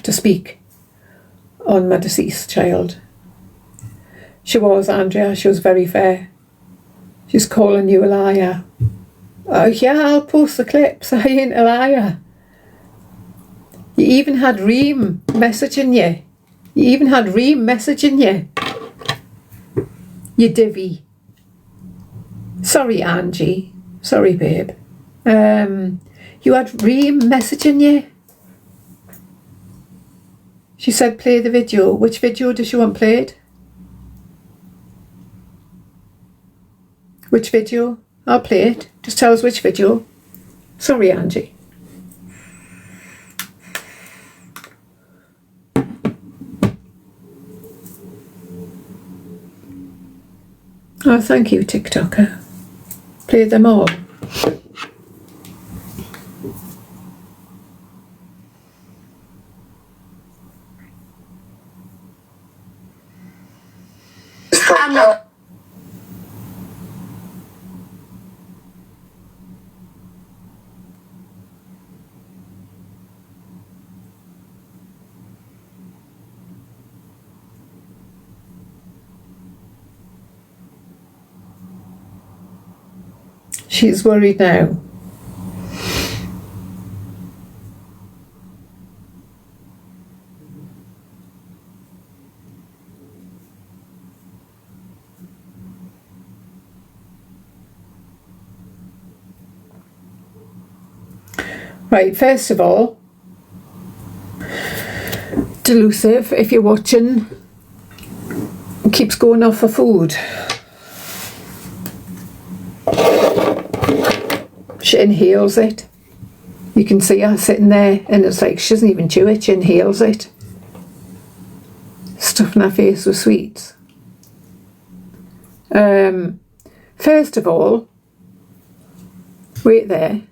to speak on my deceased child. She was, Andrea. She was very fair. She's calling you a liar. Oh, yeah, I'll post the clips. I ain't a liar. You even had Reem messaging you. You divvy. Sorry, Angie. Sorry, babe. You had Reem messaging you. She said play the video. Which video does she want played? Which video? I'll play it. Just tell us which video. Sorry, Angie. Oh, thank you, TikToker. Play them all. I'm not. She's worried now. Right, first of all, Delusive, if you're watching, keeps going off for food. She inhales it. You can see her sitting there and it's like she doesn't even chew it, she inhales it. Stuffing her face with sweets. First of all, wait there.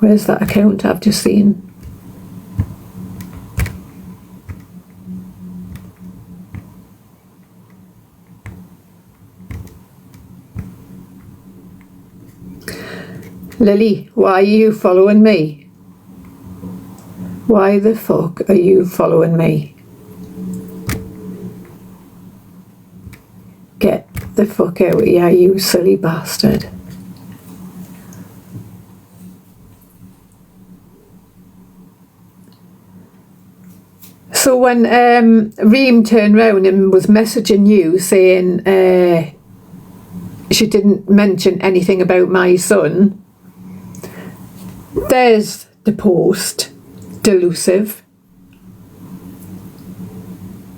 Where's that account I've just seen? Lily, why are you following me? Why the fuck are you following me? Get the fuck out of here, you silly bastard. So when Reem turned round and was messaging you saying she didn't mention anything about my son, there's the post, Delusive.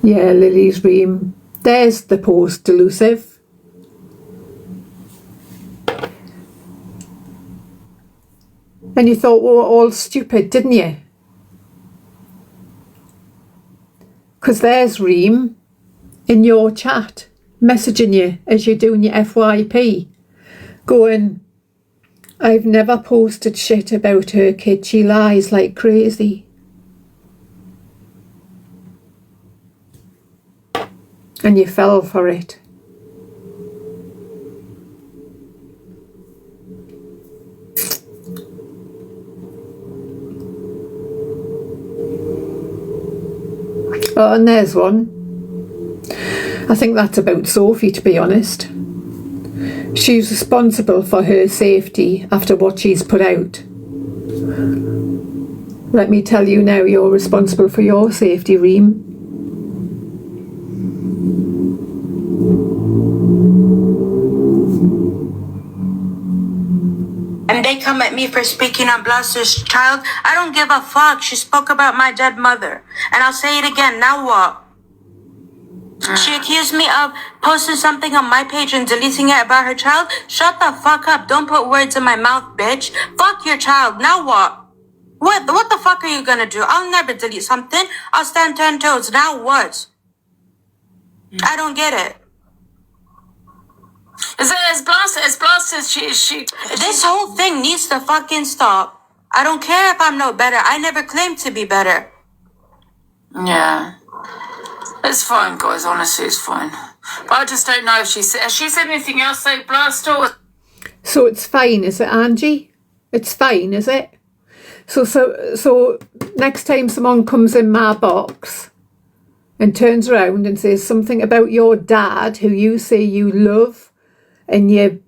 Yeah, Lily's Reem. There's the post, Delusive. And you thought we were all stupid, didn't you? Because there's Reem in your chat messaging you as you're doing your FYP, going, I've never posted shit about her kid, she lies like crazy. And you fell for it. Oh, and there's one. I think that's about Sophie, to be honest. She's responsible for her safety after what she's put out. Let me tell you now, you're responsible for your safety, Reem. And they come at me for speaking on Blas's child. I don't give a fuck. She spoke about my dead mother. And I'll say it again. Now what? She accused me of posting something on my page and deleting it about her child. Shut the fuck up. Don't put words in my mouth, bitch. Fuck your child. Now what? What the fuck are you gonna do? I'll never delete something. I'll stand 10 toes. Now what? I don't get it. It's Blas, she. This whole thing needs to fucking stop. I don't care if I'm no better. I never claimed to be better. Yeah. It's fine, guys. Honestly, it's fine. But I just don't know if has she said anything else, though, Blaster? So it's fine, is it, Angie? It's fine, is it? So next time someone comes in my box and turns around and says something about your dad, who you say you love and you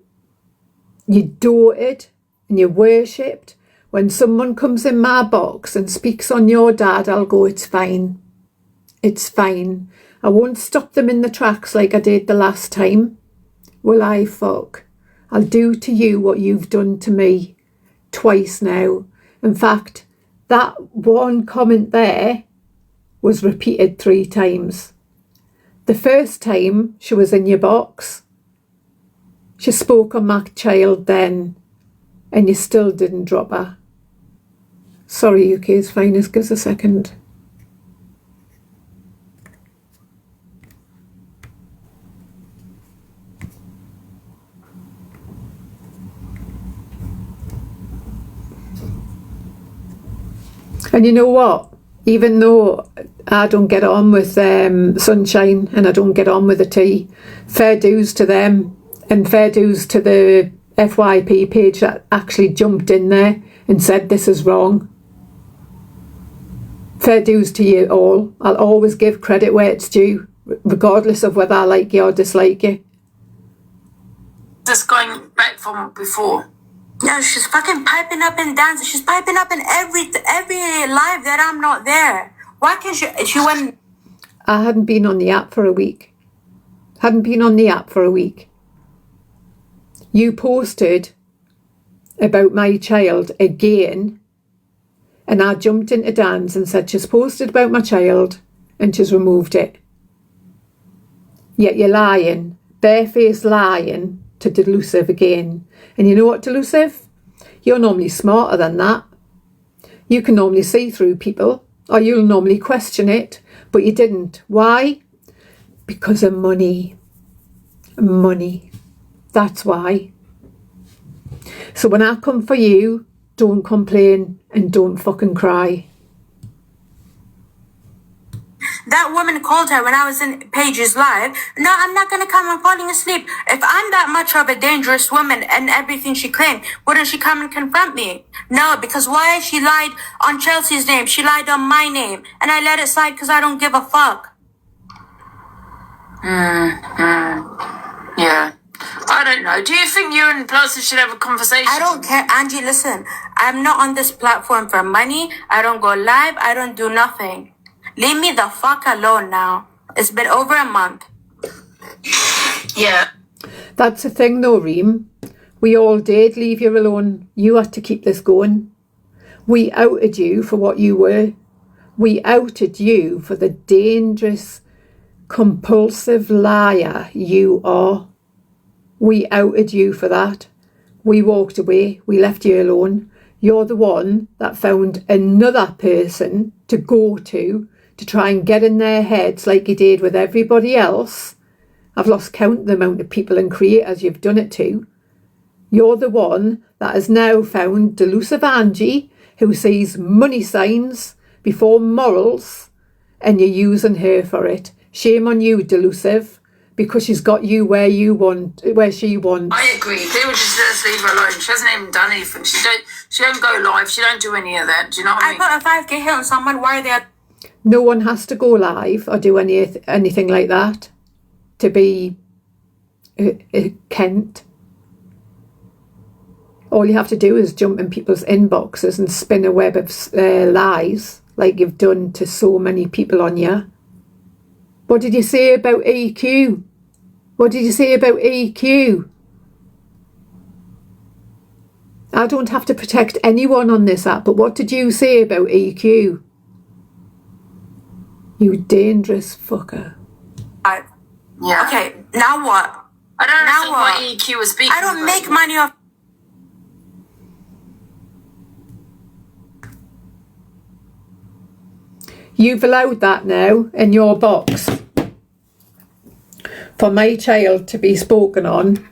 doted and you worshipped, when someone comes in my box and speaks on your dad, I'll go, it's fine. It's fine. I won't stop them in the tracks like I did the last time. Will I, fuck? I'll do to you what you've done to me twice now. In fact, that one comment there was repeated 3 times. The first time she was in your box, she spoke on my child then, and you still didn't drop her. Sorry, UK's finest, give us a second. And you know what? Even though I don't get on with Sunshine and I don't get on with the tea, fair dues to them and fair dues to the FYP page that actually jumped in there and said this is wrong. Fair dues to you all. I'll always give credit where it's due, regardless of whether I like you or dislike you. Just going back from before. Yeah, she's fucking piping up and dancing. She's piping up in every live that I'm not there. Why can't she went... I hadn't been on the app for a week. You posted about my child again, and I jumped into Dan's and said she's posted about my child and she's removed it. Yet you're lying, barefaced lying to Delusive again. And you know what, Delusive? You're normally smarter than that. You can normally see through people, or you'll normally question it, but you didn't. Why? Because of money. Money. That's why. So when I come for you, don't complain and don't fucking cry. That woman called her when I was in Paige's live. No, I'm not going to come. I'm falling asleep. If I'm that much of a dangerous woman and everything she claimed, wouldn't she come and confront me? No, because why? She lied on Chelsea's name. She lied on my name. And I let it slide because I don't give a fuck. Yeah. I don't know. Do you think you and Blaster should have a conversation? I don't care. Angie, listen. I'm not on this platform for money. I don't go live. I don't do nothing. Leave me the fuck alone now. It's been over a month. Yeah. That's the thing though, Reem. We all did leave you alone. You had to keep this going. We outed you for what you were. We outed you for the dangerous, compulsive liar you are. We outed you for that. We walked away. We left you alone. You're the one that found another person to go to try and get in their heads like you did with everybody else. I've lost count of the amount of people and creators you've done it to. You're the one that has now found Delusive Angie, who sees money signs before morals, and you're using her for it. Shame on you, Delusive, because she's got you where she wants. I agree. People just leave her alone. She hasn't even done anything. She don't go live. She don't do any of that. Do you know what I mean? I put a 5K hit on someone. Why are they... No one has to go live or do anything like that to be Kent. All you have to do is jump in people's inboxes and spin a web of lies like you've done to so many people on you. What did you say about EQ? What did you say about EQ? I don't have to protect anyone on this app, but what did you say about EQ? You dangerous fucker. Yeah. Okay, now what? I don't know what EQ was speaking. I don't make money off... You've allowed that now in your box for my child to be spoken on.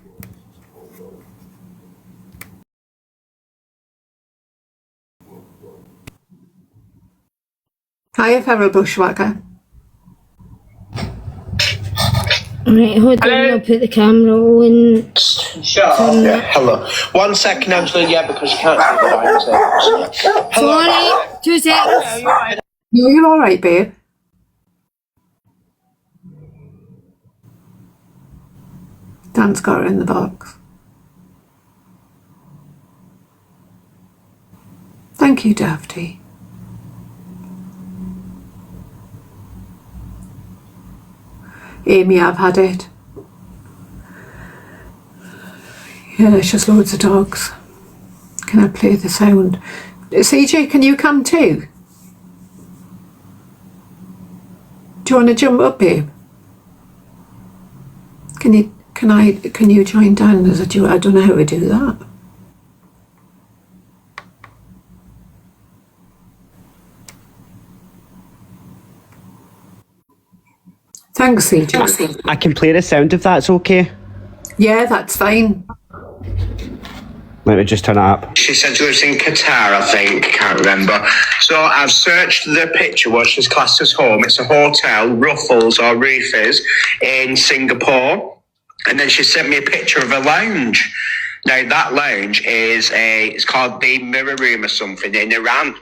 Hiya, Feral Bushwhacker. Alright, hold on, I'll put the camera on. Shut up. Yeah. Hello. 1 second, Angela. Yeah, because you can't see the lights. Hello. Sorry, 2 seconds. No, you're all right, babe. Dan's got her in the box. Thank you, Dafty. Amy, I've had it. Yeah, there's just loads of dogs. Can I play the sound? CJ, can you come too? Do you want to jump up, babe? Can you join Dan as a duo? I don't know how to do that. Thanks, CJ. I can play the sound if that's okay. Yeah, that's fine. Let me just turn it up. She said she lives in Qatar, I think. Can't remember. So I've searched the picture, what she's classed as home. It's a hotel, Ruffles or Roofies, in Singapore. And then she sent me a picture of a lounge. Now, that lounge it's called the Mirror Room or something in Iran.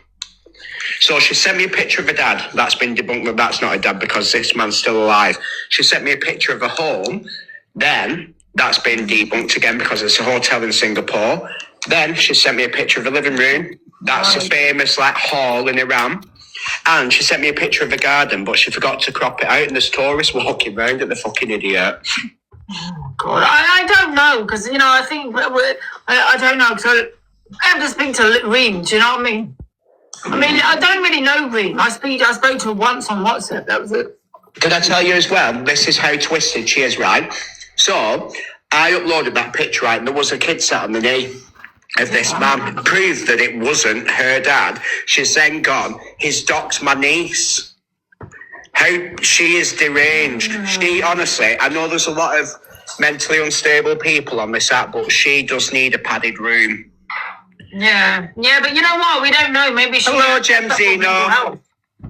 So she sent me a picture of her dad. That's been debunked, but that's not her dad because this man's still alive. She sent me a picture of a home. Then that's been debunked again because it's a hotel in Singapore. Then she sent me a picture of a living room. That's a famous hall in Iran. And she sent me a picture of a garden, but she forgot to crop it out and there's tourists walking around at the fucking idiot. God, I don't know, because, I think, I don't know, because I have to speak to Reem, do you know what I mean? I don't really know Reem. I spoke to her once on WhatsApp, that was it. Did I tell you as well, this is how twisted she is, right? So, I uploaded that picture, right, and there was a kid sat on the knee of this man. Proved that it wasn't her dad. She's then gone, his doc's my niece. How she is deranged. She, honestly, I know there's a lot of mentally unstable people on this app, but she does need a padded room. Yeah, but you know what? We don't know. Maybe she. Hello, Gemzino.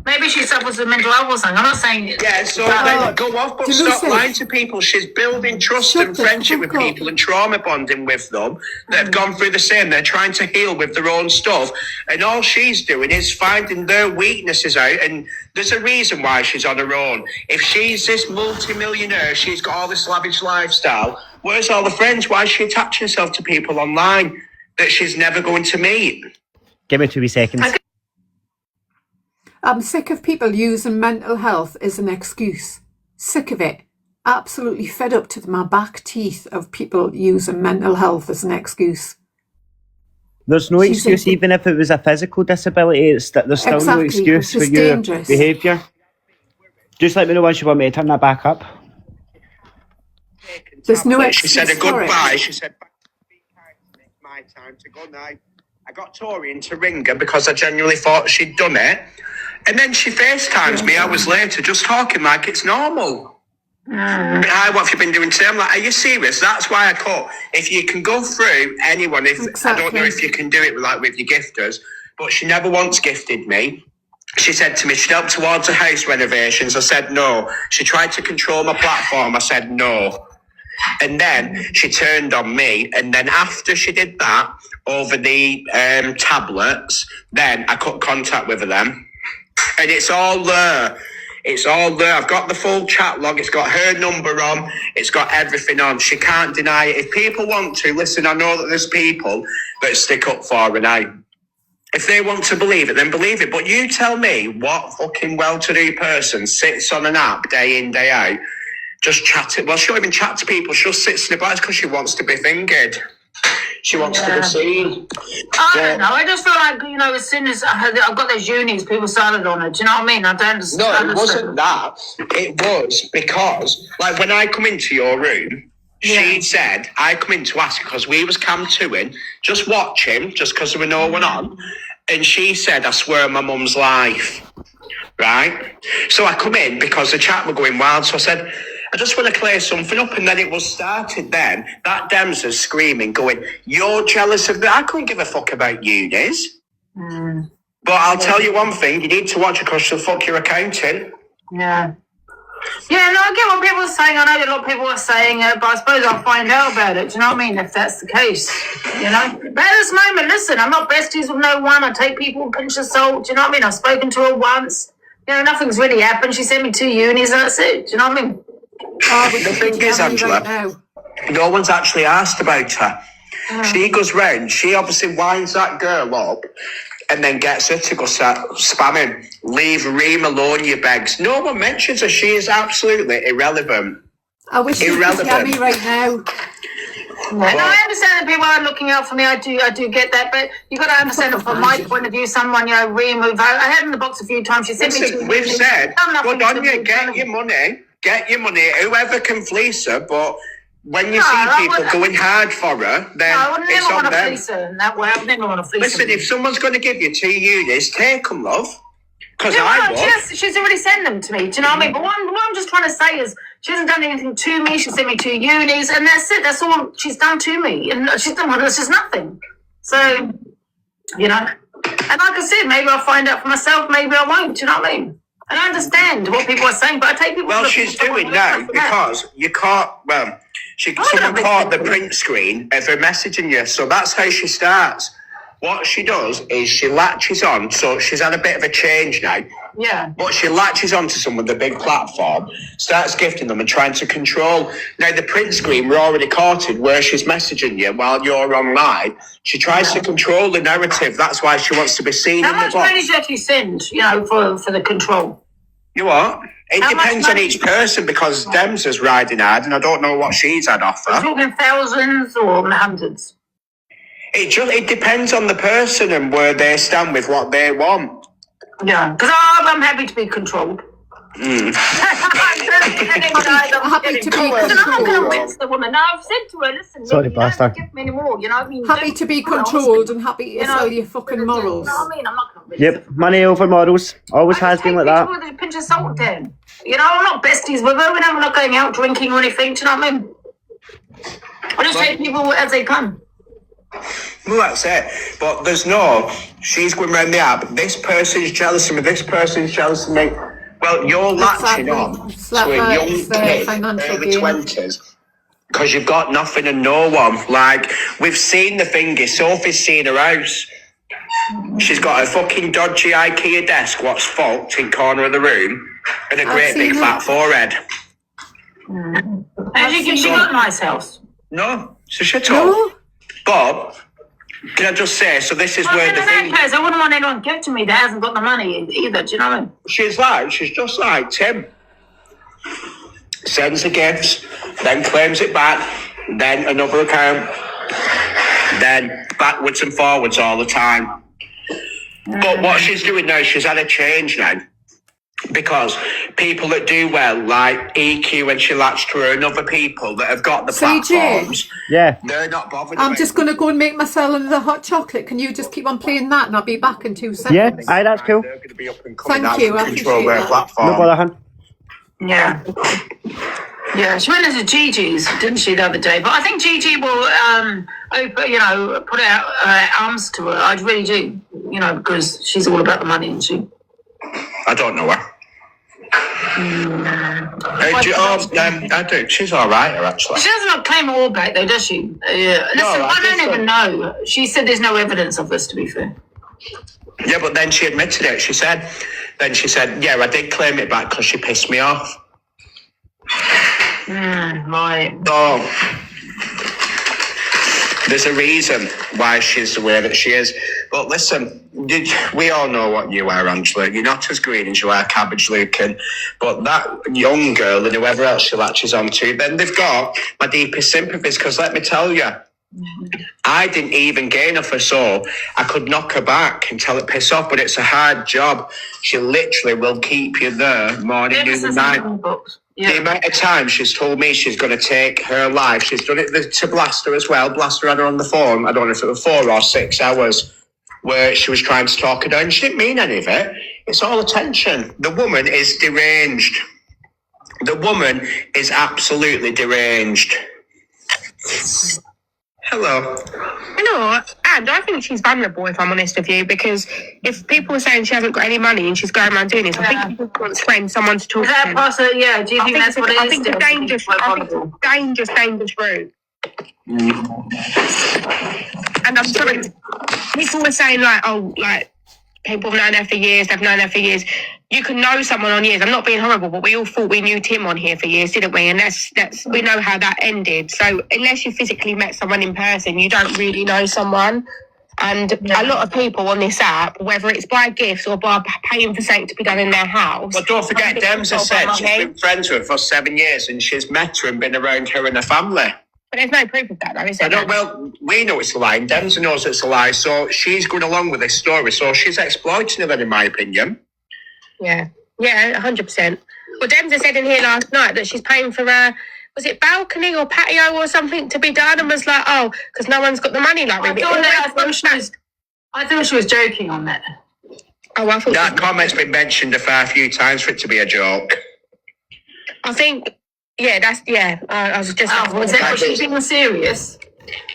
Maybe she suffers with mental health or something. I'm not saying it. Yeah, so then go off, but stop lying to people. She's building trust and friendship with people and trauma bonding with them that have gone through the same. They're trying to heal with their own stuff. And all she's doing is finding their weaknesses out. And there's a reason why she's on her own. If she's this multi-millionaire, she's got all this lavish lifestyle, where's all the friends? Why is she attaching herself to people online that she's never going to meet? Give me 2 wee seconds. I'm sick of people using mental health as an excuse. Sick of it. Absolutely fed up to my back teeth of people using mental health as an excuse. There's no excuse, even if it was a physical disability. There's still no excuse for your behaviour. Just let me know once you want me to turn that back up. There's no excuse. She said a goodbye. She said, it's my time to go now. I got Torian to ring her because I genuinely thought she'd done it. And then she FaceTimes me hours later, just talking like it's normal. Hi, what have you been doing today? I'm like, are you serious? That's why I cut. If you can go through anyone, I don't know if you can do it with your gifters, but she never once gifted me. She said to me, she'd help towards the house renovations. I said no. She tried to control my platform. I said no. And then she turned on me. And then after she did that, over the tablets, then I cut contact with her then. And it's all there. It's all there. I've got the full chat log. It's got her number on. It's got everything on. She can't deny it. If people want to, listen, I know that there's people that stick up for her now. If they want to believe it, then believe it. But you tell me what fucking well-to-do person sits on an app day in, day out, just chat it. Well, she don't even chat to people. She just sits in the box because she wants to be fingered. She wants to be seen. I don't know. I just feel like, as soon as I've got those unis, people started on it. Do you know what I mean? I don't understand. No, it wasn't that. It was because, when I come into your room, she said, I come in to ask because we was cam 2ing, just watching, just because there were no one on. And she said, I swear on my mum's life. Right? So I come in because the chat were going wild. So I said, I just want to clear something up. And then it was started then. That Dems was screaming, going, you're jealous of that. I couldn't give a fuck about unis. But I'll tell you one thing. You need to watch it because she'll fuck your accountant. Yeah. Yeah, no, I get what people are saying. I know a lot of people are saying it, but I suppose I'll find out about it. Do you know what I mean? If that's the case, you know. But at this moment, listen, I'm not besties with no one. I take people with a pinch of salt. Do you know what I mean? I've spoken to her once. You know, nothing's really happened. She sent me 2 unis and that's it. Do you know what I mean? The thing is, Angela, no one's actually asked about her. She goes round, she obviously winds that girl up and then gets her to go start spamming. Leave Reem alone, you begs. No one mentions her. She is absolutely irrelevant. I wish you could hear me right now. Well, I understand that people are looking out for me. I do get that, but you got to understand that from my point of view, someone, you know, Reem, I had in the box a few times. She said Listen, we've said, good on you, get your money, whoever can fleece her, but when you see people going hard for her, then it's on them. Fleece her in that way. I would never want to fleece her. Listen, if someone's going to give you 2 unis, take them, love. Because I would. She's already sent them to me. Do you know what I mean? But what I'm just trying to say is she hasn't done anything to me. She sent me 2 unis, and that's it. That's all she's done to me. And she's done this is nothing. So, you know. And like I said, maybe I'll find out for myself. Maybe I won't. Do you know what I mean? And I understand what people are saying, but I take people. Well, she's doing now because you caught. Well, someone caught the print screen of her messaging you, so that's how she starts. What she does is she latches on, so she's had a bit of a change now. Yeah. But she latches onto someone, the big platform, starts gifting them and trying to control. Now, the print screen, we're already caught in where she's messaging you while you're online. She tries to control the narrative. That's why she wants to be seen in the box. How much money do you actually send, you know, for the control? You what? It depends on each person because Dems is riding hard and I don't know what she's had off her. Are you talking thousands or hundreds? It depends on the person and where they stand with what they want. Yeah, because I'm happy to be controlled. I'm happy to be controlled. I'm not going to rinse the woman. No, I've said to her, listen, sorry, you don't give me anymore. You know what I mean? Happy to be controlled and happy to sell your fucking morals. You know what I mean? I'm not going to rinse Yep, money over morals. Always has been like that. With a pinch of salt, Dan. You know, I'm not besties with her. We're not going out drinking or anything. Do you know what I mean? I just take people as they come. Well, that's it. But she's going around the app. This person's jealous of me. This person's jealous of me. Well, you're latching on to a young kid, early 20s, because you've got nothing and no one. Like, we've seen the thingy. Sophie's seen her house. She's got a fucking dodgy IKEA desk, what's fucked in corner of the room, and a great big fat forehead. And she got a nice house. No, so shut up. But can I just say, so this is where the thing. I wouldn't want anyone to give to me that hasn't got the money either. Do you know what I mean? She's just like Tim. Sends the gifts, then claims it back, then another account, then backwards and forwards all the time. But what she's doing now, she's had a change now. Because people that do well, like EQ and she latched to her, and other people that have got the platforms, they're not bothered. I'm just going to go and make myself another hot chocolate. Can you just keep on playing that and I'll be back in 2 seconds? Yeah, aye, that's cool. They're going to be up and coming. Thank you, I appreciate that. Platform. No bother, hun. Yeah. Yeah, she went into Gigi's, didn't she, the other day? But I think Gigi will, put out arms to her. I really do, you know, because she's all about the money, isn't she? I don't know her. I do. She's all right, actually. She doesn't claim it all back, though, does she? Listen, I don't even know. She said there's no evidence of this, to be fair. Yeah, but then she admitted it. She said, yeah, I did claim it back because she pissed me off. Right. Oh. There's a reason why she's the way that she is. But listen, we all know what you are, Angela. You're not as green as you are, Cabbage Lucan. But that young girl and whoever else she latches onto, then they've got my deepest sympathies. Because let me tell you, I didn't even gain off her, so I could knock her back and tell it piss off. But it's a hard job. She literally will keep you there morning, noon, and night. Yeah. The amount of time she's told me she's going to take her life, she's done it to Blaster as well. Blaster had her on the phone, I don't know if it was 4 or 6 hours, where she was trying to talk her down. She didn't mean any of it. It's all attention. The woman is deranged. The woman is absolutely deranged. Hello. Hello. understand. I think she's vulnerable, if I'm honest with you, because if people are saying she hasn't got any money and she's going around doing this, I think people want someone to talk Is that to. possible? Yeah, do you think that's what it is? I think it's dangerous. I think it's dangerous route. And I'm sorry, people were saying like, oh, like people have known her for years, they've known her for years. You can know someone on years. I'm not being horrible, but we all thought we knew Tim on here for years, didn't we? And that's we know how that ended. So unless you physically met someone in person, you don't really know someone. And a lot of people on this app, whether it's by gifts or by paying for something to be done in their house. But don't forget, Dems has said she's been friends with her for 7 years and she's met her and been around her and her family. But there's no proof of that, though, is there? Well, we know it's a lie, and Dems knows it's a lie, so she's going along with this story. So she's exploiting her, in my opinion. Yeah, 100%. Well, Dems said in here last night that she's paying for a, was it balcony or patio or something to be done, and was like, oh, because no one's got the money like me. I thought she was joking on that. Oh, I thought that comment's been mentioned a fair few times for it to be a joke. I think, I was just. Oh, was that she's being serious?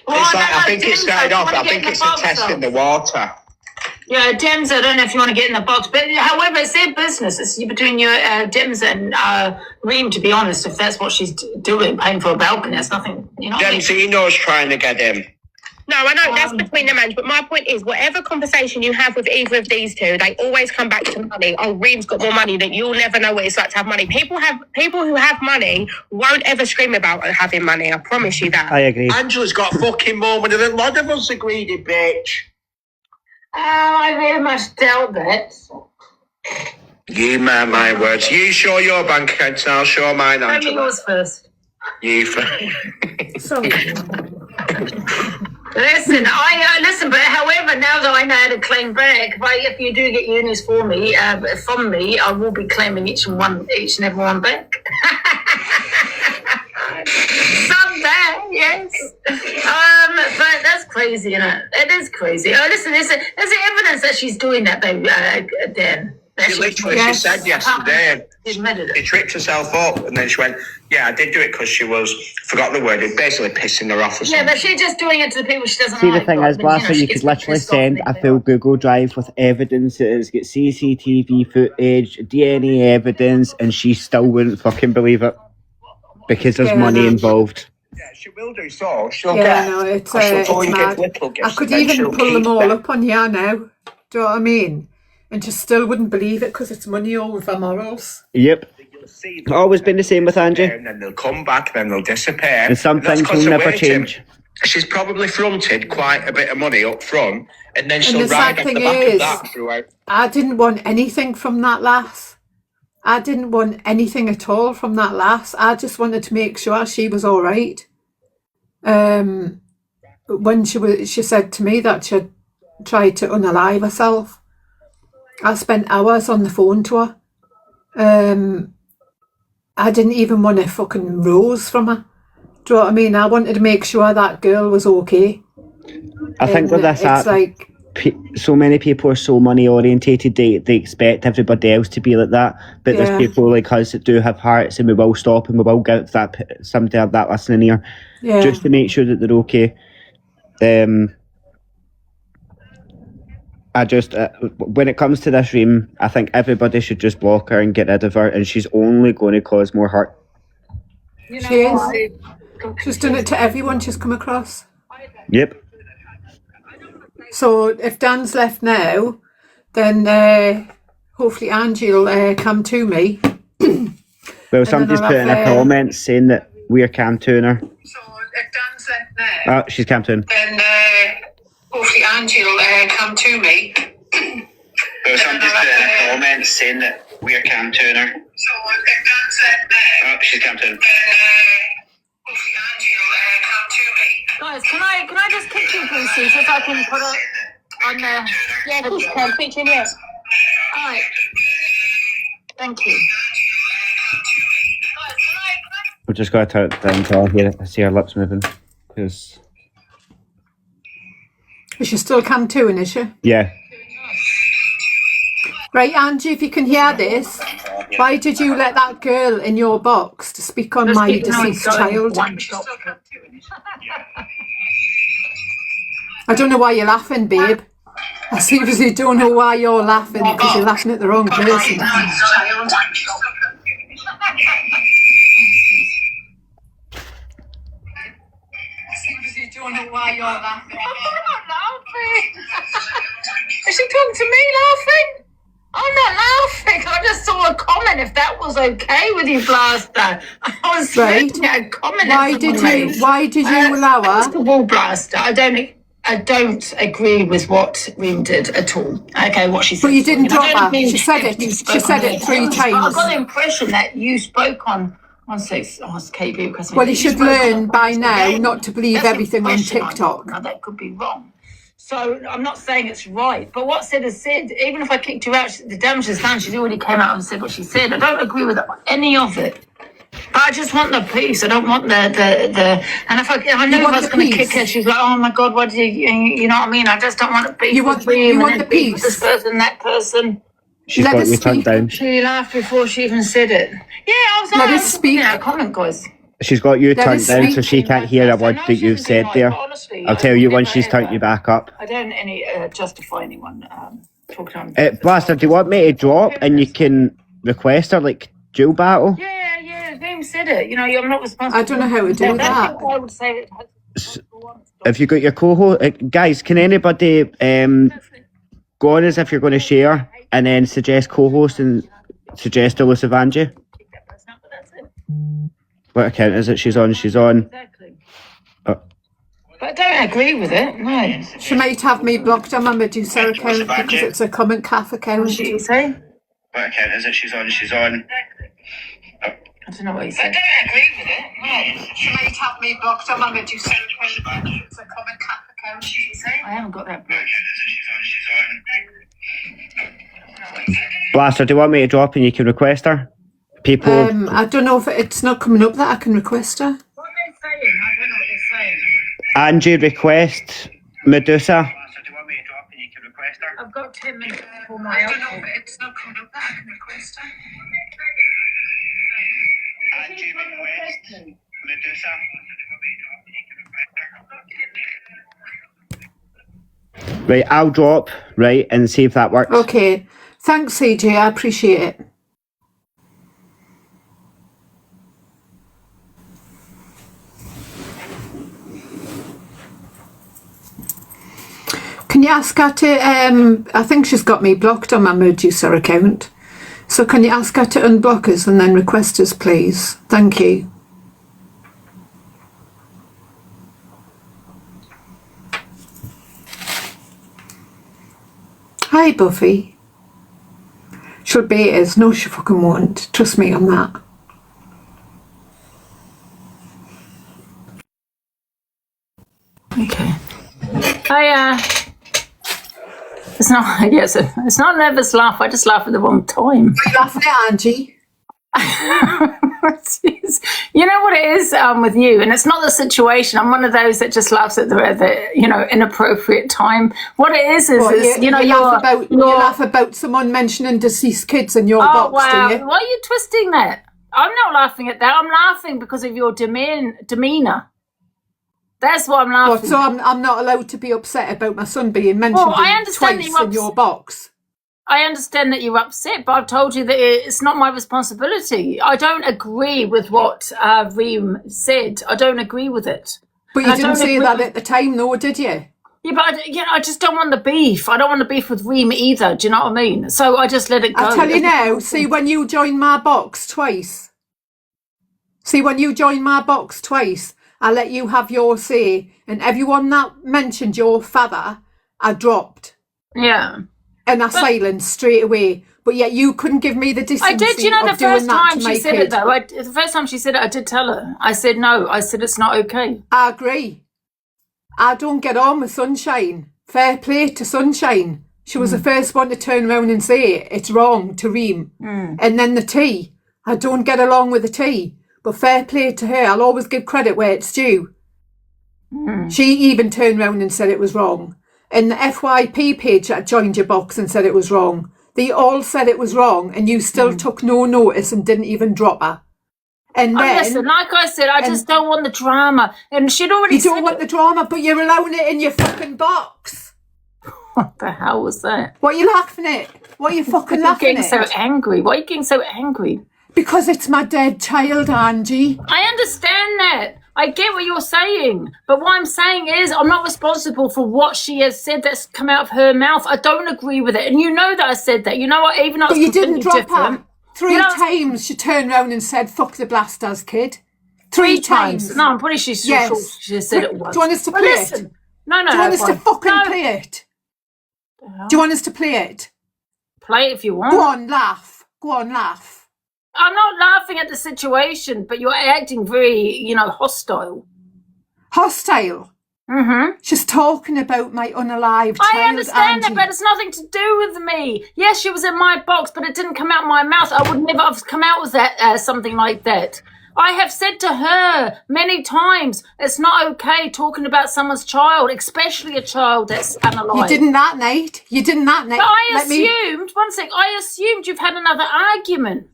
Well, I think it started off. I think it's a test in the water. Yeah, Dems, I don't know if you want to get in the box, but however, it's their business. It's between you, Dems and Reem, to be honest, if that's what she's doing, paying for a balcony, that's nothing, you know. Dems, he knows trying to get him. No, I know that's between them, but my point is, whatever conversation you have with either of these two, they always come back to money. Oh, Reem's got more money. That you'll never know what it's like to have money. People who have money won't ever scream about having money. I promise you that. I agree. Angela's got fucking more money than a lot of us are greedy, bitch. I very much doubt that. You mark my words. You show your bank account and I'll show mine, Angela. Tell me yours first. You first. Sorry. Listen, but however, now that I know how to claim back, if you do get unis from me, I will be claiming each and every one back. Someday, yes. But that's crazy, you know. It is crazy. Oh, listen, there's evidence that she's doing that, though, Dan. She said yesterday, she tricked herself up and then she went, yeah, I did do it because she forgot the word, it basically pissing her off or something. Yeah, but she's just doing it to the people she doesn't See, like. the thing is, Blaster, you could literally send a full Google Drive with evidence that it's got CCTV footage, DNA evidence, and she still wouldn't fucking believe it. Because there's money involved. Yeah, she will do so. She'll it's mad. I could even pull them all up on here now. Do you know what I mean? And she still wouldn't believe it because it's money over morals. Yep. Always been the same with Angie. And then they'll come back, then they'll disappear. And some things will never change. She's probably fronted quite a bit of money up front, and then she'll ride off the back of that throughout. I didn't want anything from that lass. I didn't want anything at all from that lass. I just wanted to make sure she was all right. When she said to me that she tried to unalive herself, I spent hours on the phone to her. I didn't even want a fucking rose from her. Do you know what I mean? I wanted to make sure that girl was okay. I think with this app, like, so many people are so money orientated, they expect everybody else to be like that. But there's people like us that do have hearts, and we will stop and we will get somebody of that listening here, just to make sure that they're okay. I just, when it comes to this Reem, I think everybody should just block her and get rid of her, and she's only going to cause more hurt. You know, she is. She's done it to everyone she's come across. Yep. So if Dan's left now, then hopefully Angie will come to me. Well, somebody's put in a comment saying that we're cam-tooing her. So if Dan's left now, she's cam-tooing. Then hopefully Angie will come to me. Well, somebody's put in a comment saying that we're cam-tooing her. So if Dan's left now, she's cam-tooing. Hopefully Angie will come to me. Guys, can I just kick you, please, see if I can put it on the... Yeah, of course you can. Pitch in, yes. All right. Thank you. We've just got to turn down until here. I see her lips moving. Because... Is she still cam-tooing, is she? Yeah. Right, Angie, if you can hear this, why did you let that girl in your box to speak on my deceased child? I don't know why you're laughing, babe. I seriously don't know why you're laughing, because you're laughing at the wrong person. I don't know why you're laughing. I'm not laughing. Is she talking to me laughing? I'm not laughing. I just saw a comment. If that was okay with you, Blaster, I was Right. looking at a comment. Why did you allow her? The wall Blaster. I don't agree with what Reem did at all. Okay, what she said. But you didn't drop I don't her. agree She with said everything it. you She spoke said on it here. 3 I times. got the impression that you spoke on 1-6. Oh, it's KB requesting. Well, you should learn by now not to believe everything on TikTok. Now, that could be wrong. So I'm not saying it's right, but what Sid has said, even if I kicked her out, the damage is done. She's already came out and said what she said. I don't agree with any of it. But I just want the peace. I don't want the. And if I knew if I was going to kick her, she's like, oh my God, what did you know what I mean? I just don't want to beef You want with Reem you want and the then beef with peace. this person, that person. She's Let got us you turned speak. down. She laughed before she even said it. Yeah, I was Let like, us speak. Yeah, comment, guys. She's got you Let turned us down, speak. so she can't hear a word that you've said there. I'll tell you once she's turned you back up. I don't justify anyone talking on. Blaster, do you want me to drop and you can request her like dual battle? Yeah, Reem said it. You know, I'm not responsible. I don't know how to do that. I would say it. Have you got your co-host? Guys, can anybody go on as if you're going to share and then suggest co-host and suggest Alyssa Vanjie? What account is it? She's on. Exactly. But I don't agree with it. No. She might have me blocked on my Medusa account because it's a Common Calf account. What did you say? What account is it? She's on. I don't know what you said. I don't agree with it. No. She might have me blocked on my Medusa account because it's a Common Calf account. I haven't got that blocked. Blaster, do you want me to drop and you can request her? People. I don't know if it's not coming up that I can request her. What are they saying? I don't know what they're saying. Angie, request Medusa. Do you want me to drop and you can request her? I've got 10 minutes before my outfit. It's not coming up that I can request her. Angie, request Medusa. Right, I'll drop, right, and see if that works. Okay. Thanks, CJ. I appreciate it. Can you ask her to, I think she's got me blocked on my Medusa account. So can you ask her to unblock us and then request us, please? Thank you. Hi, Buffy. She'll bait us. No, she fucking won't. Trust me on that. Okay. It's not. Yes, it's not a nervous laugh. I just laugh at the wrong time. Are you laughing at Angie? You know what it is with you, and it's not the situation. I'm one of those that just laughs at the inappropriate time. What it is you laugh about someone mentioning deceased kids in your box, wow. do you? Why are you twisting that? I'm not laughing at that. I'm laughing because of your demeanor. That's what I'm laughing. So I'm not allowed to be upset about my son being mentioned twice in your box. I understand that you're upset, but I've told you that it's not my responsibility. I don't agree with what Reem said. I don't agree with it. But you didn't say that at the time, though, did you? Yeah, but I just don't want the beef. I don't want the beef with Reem either. Do you know what I mean? So I just let it go. I tell you now, see, when you join my box twice, I let you have your say, and everyone that mentioned your father, I dropped. Yeah. And I silenced straight away. But yet you couldn't give me the decency I did, the first time she said it, though. The first time she said it, I did tell her. I said no. I said it's not okay. I agree. I don't get on with Sunshine. Fair play to Sunshine. She was the first one to turn around and say it's wrong to Reem. And then the tea. I don't get along with the tea. But fair play to her. I'll always give credit where it's due. She even turned around and said it was wrong. And the FYP page that joined your box and said it was wrong. They all said it was wrong and you still took no notice and didn't even drop her. And then listen, like I said, I just don't want the drama. And she'd already you don't said want the drama, but you're allowing it in your fucking box. what the hell was that? What are you laughing at? What are you fucking You're laughing getting at? so angry. Why are you getting so angry? Because it's my dead child, Angie. I understand that. I get what you're saying. But what I'm saying is I'm not responsible for what she has said that's come out of her mouth. I don't agree with it. And you know that I said that. You know what? Even though But it's you didn't completely drop different. her. Three You know, times she turned round and said, fuck the Blasters, kid. Three times. No, I'm pretty sure Yes. she said it once. Do you want us to But play listen. it? No, Do you want us to fine. fucking No. play it? Do you want us to play it? Play it if you want. Go on, laugh. Go on, laugh. I'm not laughing at the situation, but you're acting very, hostile. Hostile. Mm-hmm. She's talking about my unalived child, I understand Angie. that, but it's nothing to do with me. Yes, she was in my box, but it didn't come out my mouth. I would never have come out with that, something like that. I have said to her many times, it's not okay talking about someone's child, especially a child that's unalive. You didn't that night. You didn't that night. But I assumed you've had another argument.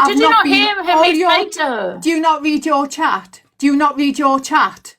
Did you not hear me say to her? Do you not read your chat? Do you not read your chat?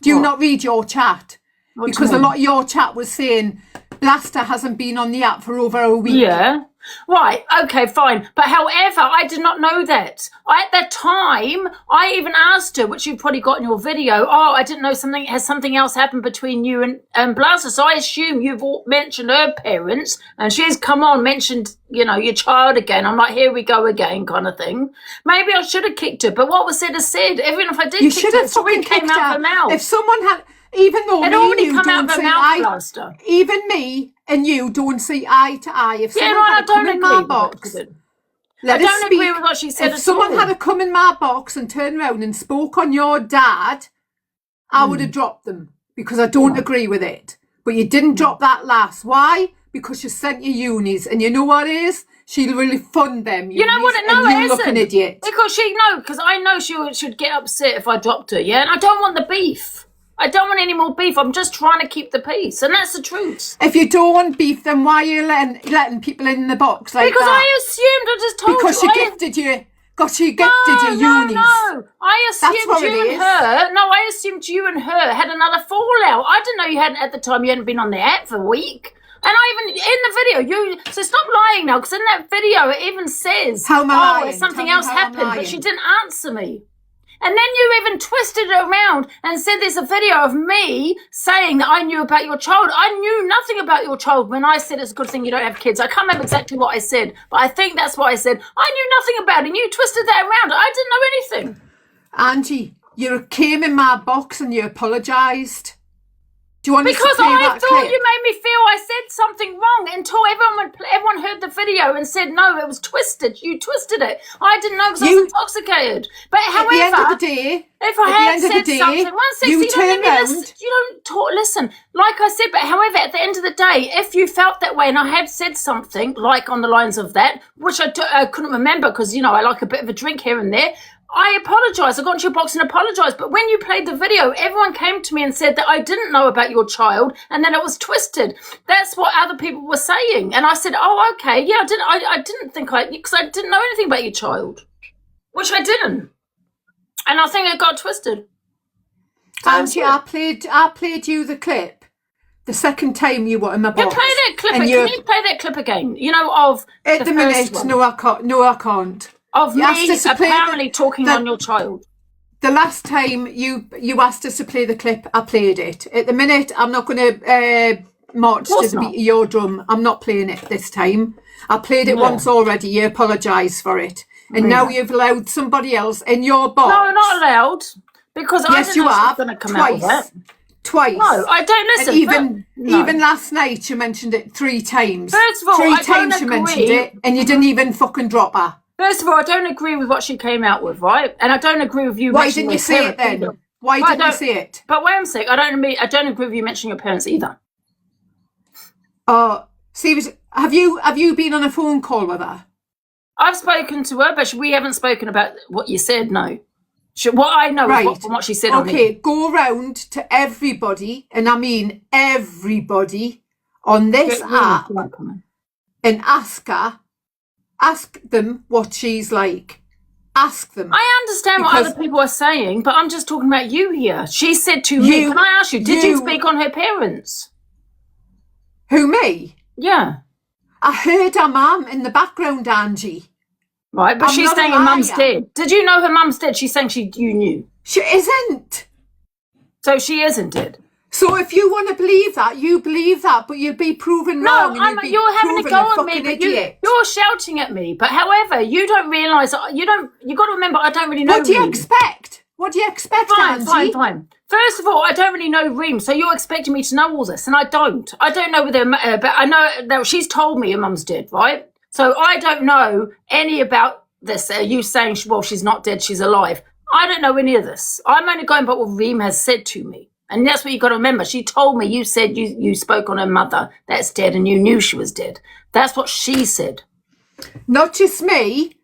Do you not read your chat? What do you Because a mean? lot of your chat was saying Blaster hasn't been on the app for over a week. Yeah. Right, okay, fine. But however, I did not know that. At that time, I even asked her, which you've probably got in your video, I didn't know something else happened between you and Blaster. So I assume you've all mentioned her parents, and she's come on, mentioned, your child again. I'm like, here we go again, kind of thing. Maybe I should have kicked her, but what was said is said. Even if I did You kick should her, have it's already fucking came kicked out her. of her mouth. If someone had, even though It me already and you come out don't of her see mouth, eye, Blaster. even me and you don't see eye to eye. If Yeah, someone no, I had a come don't in agree my with box, that. let I us don't agree speak. with what she said If at someone all. had a come in my box and turned around and spoke on your dad, I would have dropped them because I don't agree with it. But you didn't drop that last. Why? Because she sent you unis, and you know what it is? She'll really fund them. You know what? unis, No, and it you look an isn't. idiot. Because I know she should get upset if I dropped her, yeah? And I don't want the beef. I don't want any more beef. I'm just trying to keep the peace. And that's the truth. If you don't want beef, then why are you letting people in the box like Because that? I assumed, I just told Because you. she gifted you. God, she gifted you unis. No. I That's assumed what it you and is. her. No, I assumed you and her had another fallout. I didn't know you hadn't at the time. You hadn't been on the app for a week. And I even in the video, so stop lying now, because in that video it even says, How am I lying? something Tell me else how I'm happened, but lying. she didn't answer me. And then you even twisted it around and said there's a video of me saying that I knew about your child. I knew nothing about your child when I said it's a good thing you don't have kids. I can't remember exactly what I said, but I think that's what I said. I knew nothing about it, and you twisted that around. I didn't know anything. Angie, you came in my box and you apologised. Do you want us to Because play I that thought clip? you made me feel I said something wrong until everyone heard the video and said, no, it was twisted. You twisted it. I didn't know because I was intoxicated. But At the end however, of the day, if I had said something, you turn round. you don't talk, listen, like I said, but however, at the end of the day, if you felt that way and I had said something like on the lines of that, which I couldn't remember because, I like a bit of a drink here and there, I apologise. I got into your box and apologised. But when you played the video, everyone came to me and said that I didn't know about your child and then it was twisted. That's what other people were saying. And I said, oh, okay. Yeah, I didn't think because I didn't know anything about your child, which I didn't. And I think it got twisted. Angie, I played you the clip the second time you were in my box. Yeah, play that clip. And Can you play that clip again? Of at the minute, one. no, I can't. Of You asked me us to play apparently talking on your child. The last time you asked us to play the clip, I played it. At the minute, I'm not going to march to the beat of your drum. I'm not playing it this time. I played it once already. You apologise for it. And now you've allowed somebody else in your box. No, not allowed. Because I Yes, didn't you know she was have. going to come out with that. Twice. No, I don't listen. And even last night, you mentioned it 3 times. First of all, three I don't times you mentioned agree. it, and you didn't even fucking drop her. First of all, I don't agree with what she came out with, right? And I don't agree with you. Why mentioning didn't you her say it parents then? either. Why But I didn't you don't- say it? But wait a sec. I don't agree with you mentioning your parents either. Have you been on a phone call with her? I've spoken to her, but we haven't spoken about what you said. No, what I know is from what she said. Okay, on me. go round to everybody, and I mean everybody on this app, and ask them what she's like. Ask them. I understand what Because other people are saying, but I'm just talking about you here. She said to me, You- can I ask you, did you you- speak on her parents? Who, me? Yeah. I heard her mum in the background, Angie. Right, but I'm she's not a saying her mum's liar. dead. Did you know her mum's dead? She's saying you knew. She isn't. So she isn't dead. So if you want to believe that, you believe that, but you'll be proven No, wrong. And you're having a proven go at me, fucking but idiot. you're shouting at me. But however, you don't realise, you got to remember, I don't really know What do you Reem. expect? What do you expect, Fine, Angie? fine. First of all, I don't really know Reem, so you're expecting me to know all this, and I don't. I don't know whether, but I know that she's told me her mum's dead, right? So I don't know any about this. You saying, well, she's not dead, she's alive. I don't know any of this. I'm only going by what Reem has said to me. And that's what you got to remember. She told me, you said you spoke on her mother that's dead and you knew she was dead. That's what she said. Not just me.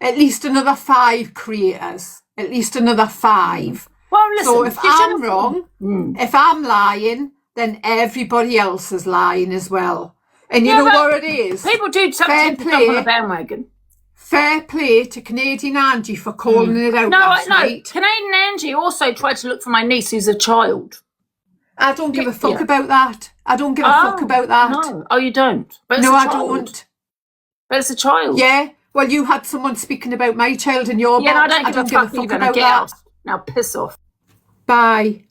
At least another 5 creators. At least another 5. Well, listen. So if you I'm should've- wrong, if I'm lying, then everybody else is lying as well. And you know but what it is? People do Fair something to jump on play. a bandwagon. Fair play to Canadian Angie for calling it out No, last no. night. Canadian Angie also tried to look for my niece who's a child. I don't give a fuck Yeah. about that. I don't give a fuck about that. No. Oh, you don't? But it's No, a I child. don't. But it's a child. Yeah, well, you had someone speaking about my child in your Yeah, box. and I don't give a fuck either. about Get that. out. Now piss off. Bye.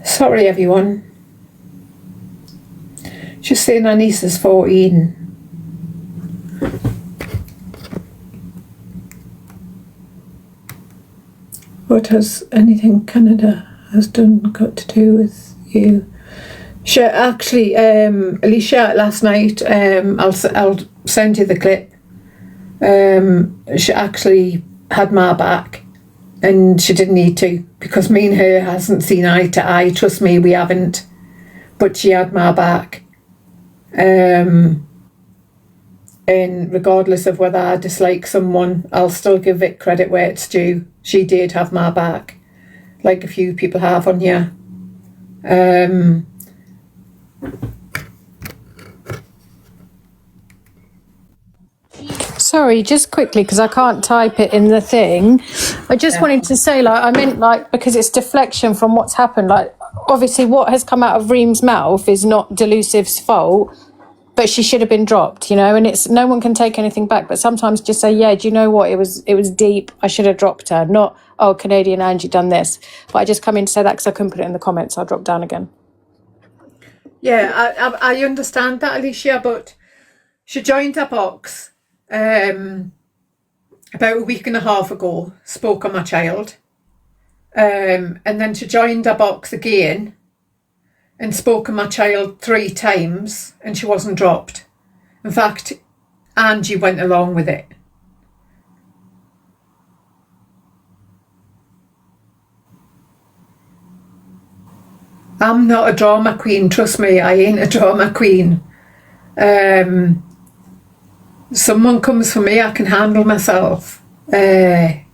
Sorry, everyone. She's saying her niece is 14. What has anything Canada has done got to do with you? She actually, Alicia, last night, I'll send you the clip. She actually had my back. And she didn't need to, because me and her hasn't seen eye to eye. Trust me, we haven't. But she had my back. And regardless of whether I dislike someone, I'll still give it credit where it's due. She did have my back, like a few people have on here. Sorry, just quickly, because I can't type it in the thing. I just wanted to say, I meant, because it's deflection from what's happened. Obviously, what has come out of Reem's mouth is not Delusive's fault, but she should have been dropped, and it's no one can take anything back. But sometimes just say, yeah, do you know what? It was deep. I should have dropped her. Not, oh, Canadian Angie done this. But I just come in to say that because I couldn't put it in the comments. I'll drop down again. Yeah, I understand that, Alicia, but she joined a box about a week and a half ago, spoke on my child, and then she joined a box again and spoke on my child 3 times, and she wasn't dropped. In fact, Angie went along with it. I'm not a drama queen, trust me, I ain't a drama queen. Someone comes for me, I can handle myself.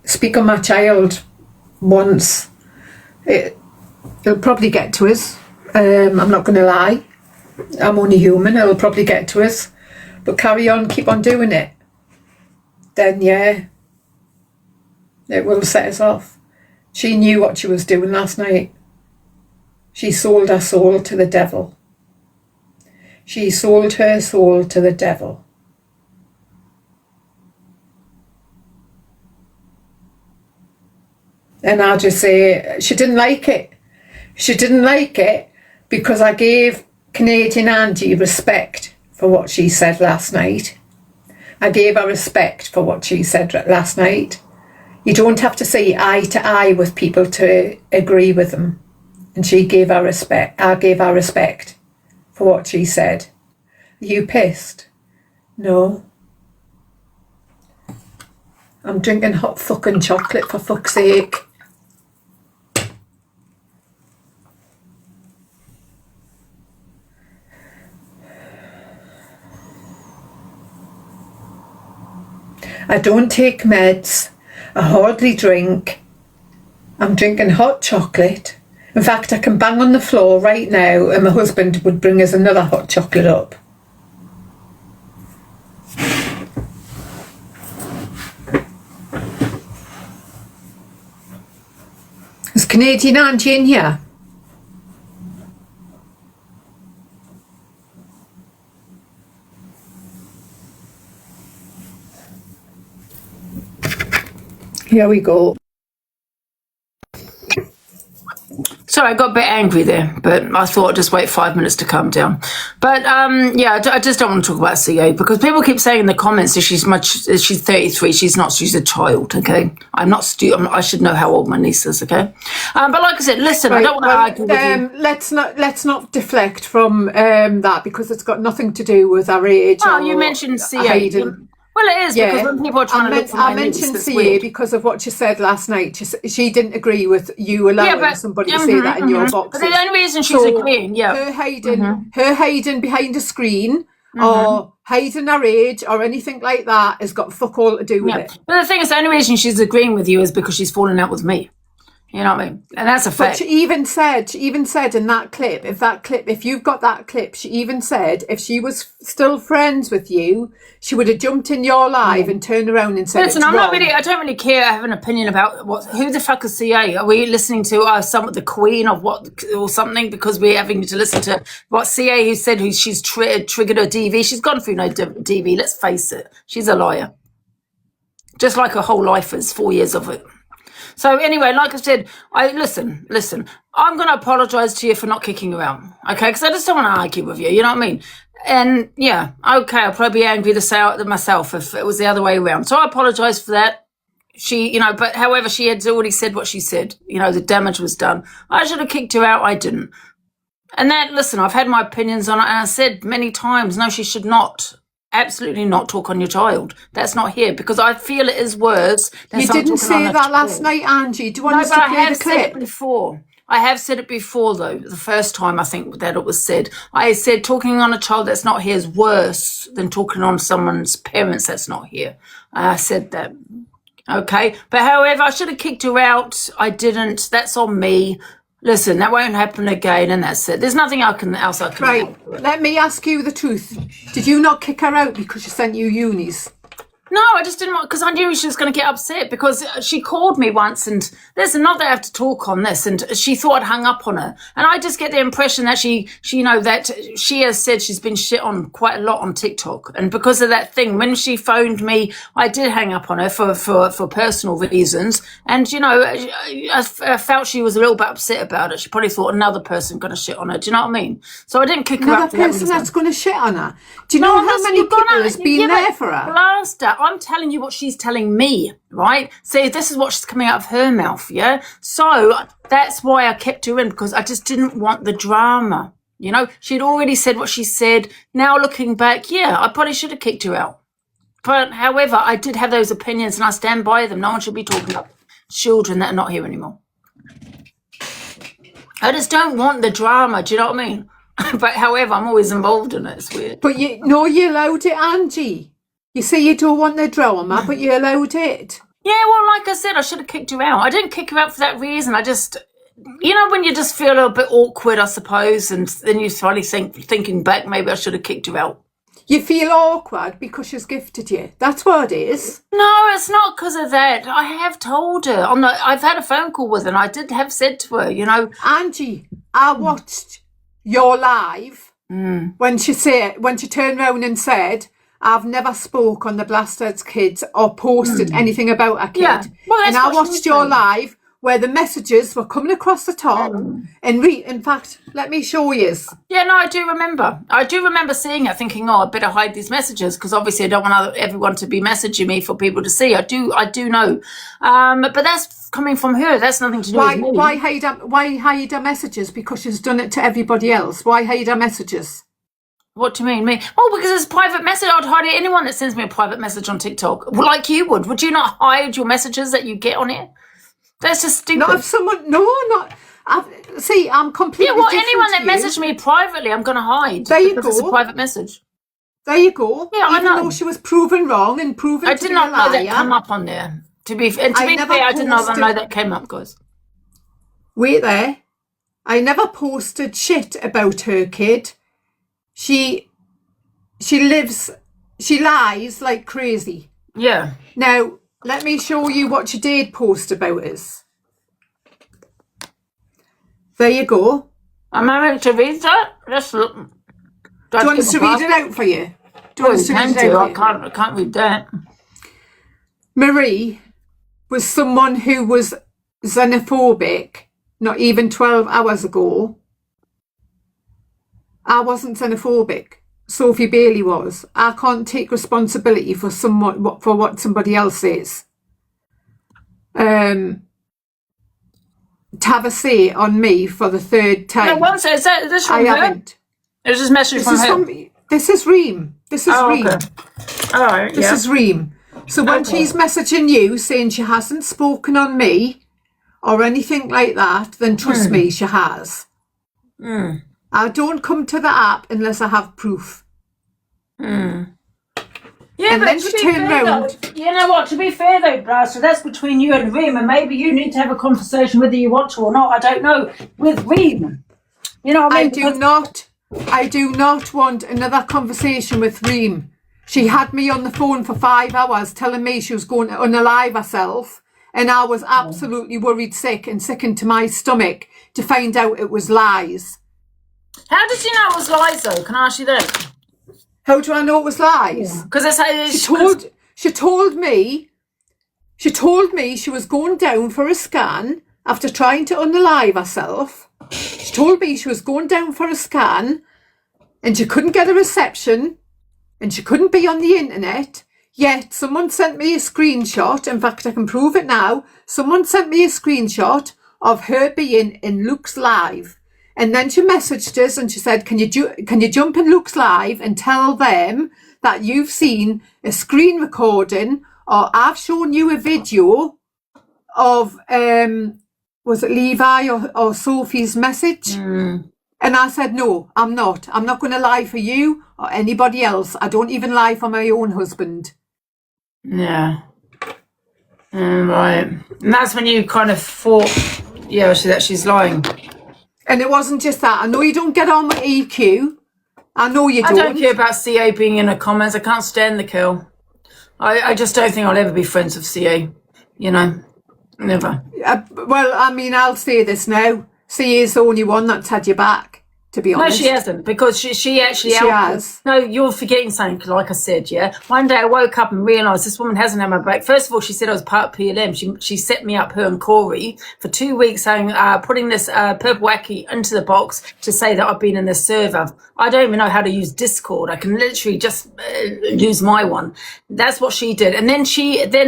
Speak on my child once, it'll probably get to us. I'm not going to lie. I'm only human, it'll probably get to us. But carry on, keep on doing it. Then, yeah, it will set us off. She knew what she was doing last night. She sold her soul to the devil. She sold her soul to the devil. And I just say, she didn't like it. She didn't like it because I gave Canadian Angie respect for what she said last night. I gave her respect for what she said last night. You don't have to see eye to eye with people to agree with them. And she gave her respect. I gave her respect for what she said. Are you pissed? No. I'm drinking hot fucking chocolate, for fuck's sake. I don't take meds. I hardly drink. I'm drinking hot chocolate. In fact, I can bang on the floor right now and my husband would bring us another hot chocolate up. Is Canadian Angie in here? Here we go. Sorry, I got a bit angry there, but I thought I'd just wait 5 minutes to calm down. But yeah, I just don't want to talk about CA because people keep saying in the comments that she's 33. She's not. She's a child. Okay, I'm not stupid. I should know how old my niece is. Okay, but like I said, listen, I don't want to argue with you. Let's not deflect from that because it's got nothing to do with our age. Oh, you mentioned CA. Well, it is because when people are trying to look for my niece, mentioned CA because of what you said last night. She didn't agree with you allowing somebody to say that in your box. But the only reason she's agreeing, her hiding behind a screen or hiding her age or anything like that has got fuck all to do with it. But the thing is, the only reason she's agreeing with you is because she's fallen out with me. You know what I mean? And that's a fact. But she even said in that clip, if you've got that clip, she even said if she was still friends with you, she would have jumped in your live and turned around and said, listen, I don't really care. I have an opinion about who the fuck is CA? Are we listening to the queen of what or something because we're having to listen to what CA who said she's triggered her DV? She's gone through no DV. Let's face it. She's a liar. Just like her whole life is 4 years of it. So anyway, like I said, listen. I'm going to apologise to you for not kicking her out, okay? Because I just don't want to argue with you. You know what I mean? And yeah, okay, I'll probably be angry to myself if it was the other way around. So I apologise for that. But however, she had already said what she said. The damage was done. I should have kicked her out. I didn't. And listen, I've had my opinions on it, and I said many times, no, she should not. Absolutely not talk on your child. That's not here because I feel it is worse than you didn't say that last night, Angie. Do you want us to play the clip? I have said it before, though. The first time I think that it was said, I said talking on a child that's not here is worse than talking on someone's parents that's not here. I said that. Okay, but however, I should have kicked her out. I didn't. That's on me. Listen, that won't happen again, and that's it. There's nothing else I can do. Right, let me ask you the truth. Did you not kick her out because she sent you unis? No, I just didn't want, because I knew she was going to get upset because she called me once and listen, not that I have to talk on this, and she thought I'd hung up on her. And I just get the impression that she that she has said she's been shit on quite a lot on TikTok. And because of that thing, when she phoned me, I did hang up on her for personal reasons. And, I felt she was a little bit upset about it. She probably thought another person going to shit on her. Do you know what I mean? So I didn't kick her out. Another person that's going to shit on her? Do you know how many people has been there for her? Blast her. I'm telling you what she's telling me, right? See, this is what's coming out of her mouth, yeah? So that's why I kept her in, because I just didn't want the drama. She'd already said what she said. Now looking back, yeah, I probably should have kicked her out. But however, I did have those opinions and I stand by them. No one should be talking about children that are not here anymore. I just don't want the drama, do you know what I mean? But however, I'm always involved in it. It's weird. But you allowed it, Angie. You say you don't want the drama, but you allowed it. Yeah, well, like I said, I should have kicked her out. I didn't kick her out for that reason. I just, when you just feel a little bit awkward, I suppose, and then you finally thinking back, maybe I should have kicked her out. You feel awkward because she's gifted you. That's what it is. No, it's not because of that. I have told her. I've had a phone call with her, and I did have said to her, Angie, I watched your live when she turned around and said, I've never spoke on the Blasters kids or posted anything about a kid. Yeah. Well, and I watched your live where the messages were coming across the top. And in fact, let me show you. Yeah, no, I do remember. I do remember seeing it, thinking, I better hide these messages because obviously I don't want everyone to be messaging me for people to see. I do know. But that's coming from her. That's nothing to do with me. Why hide her messages? Because she's done it to everybody else. Why hide her messages? What do you mean, me? Oh, because it's a private message. I'd hide it. Anyone that sends me a private message on TikTok, like you would. Would you not hide your messages that you get on it? That's just stupid. Not if someone, no, not. See, I'm completely. Yeah, well, different anyone to that you. messaged me privately, I'm going to hide. There you because it's a go. private message. There you go. Yeah, I Even know. though she was proven wrong and proven I to did be not a know that liar. come up on there. To be fair, never I did not posted- know that came up, guys. Wait there. I never posted shit about her kid. She lies like crazy. Yeah. Now, let me show you what she did post about us. There you go. Am I meant to read that? Let's look. Do you want us to read it out for you? Do you want us to read it out for you? I can't read that. Marie was someone who was xenophobic not even 12 hours ago. I wasn't xenophobic. Sophie Bailey was. I can't take responsibility for what somebody else says. To have a say on me for the third time. No, one says that. Is this from I her? haven't. Is this message This from is her? this is Reem. This is Reem. Okay. All right. This is Reem. So when she's messaging you saying she hasn't spoken on me or anything like that, then trust me, she has. I don't come to the app unless I have proof. Yeah, And but then to she be turned fair, round. though, you know what? To be fair, though, Blaster, that's between you and Reem, and maybe you need to have a conversation whether you want to or not. I don't know with Reem. You know what I mean? I do not want another conversation with Reem. She had me on the phone for 5 hours telling me she was going to unalive herself, and I was absolutely worried sick and sickened to my stomach to find out it was lies. How did you know it was lies, though? Can I ask you that? How do I know it was lies? Because that's how She told me she was going down for a scan after trying to unalive herself. She told me she was going down for a scan and she couldn't get a reception and she couldn't be on the internet. Yet someone sent me a screenshot. In fact, I can prove it now. Someone sent me a screenshot of her being in Luke's live. And then she messaged us and she said, can you jump in Luke's live and tell them that you've seen a screen recording, or I've shown you a video of, was it Levi or Sophie's message? And I said, no, I'm not. I'm not going to lie for you or anybody else. I don't even lie for my own husband. Yeah. Right. And that's when you kind of thought, yeah, that she's lying. And it wasn't just that. I know you don't get on with EQ. I know you don't. I don't care about CA being in the comments. I can't stand the kill. I just don't think I'll ever be friends with CA. You know, never. Well, I mean, I'll say this now. CA is the only one that's had your back, to be honest. No, she hasn't, because she actually She has. No, you're forgetting something, like I said, yeah? One day I woke up and realised this woman hasn't had my back. First of all, she said I was part of PLM. She set me up, her and Corey, for 2 weeks, saying, putting this purple wacky into the box to say that I've been in this server. I don't even know how to use Discord. I can literally just use my one. That's what she did. And then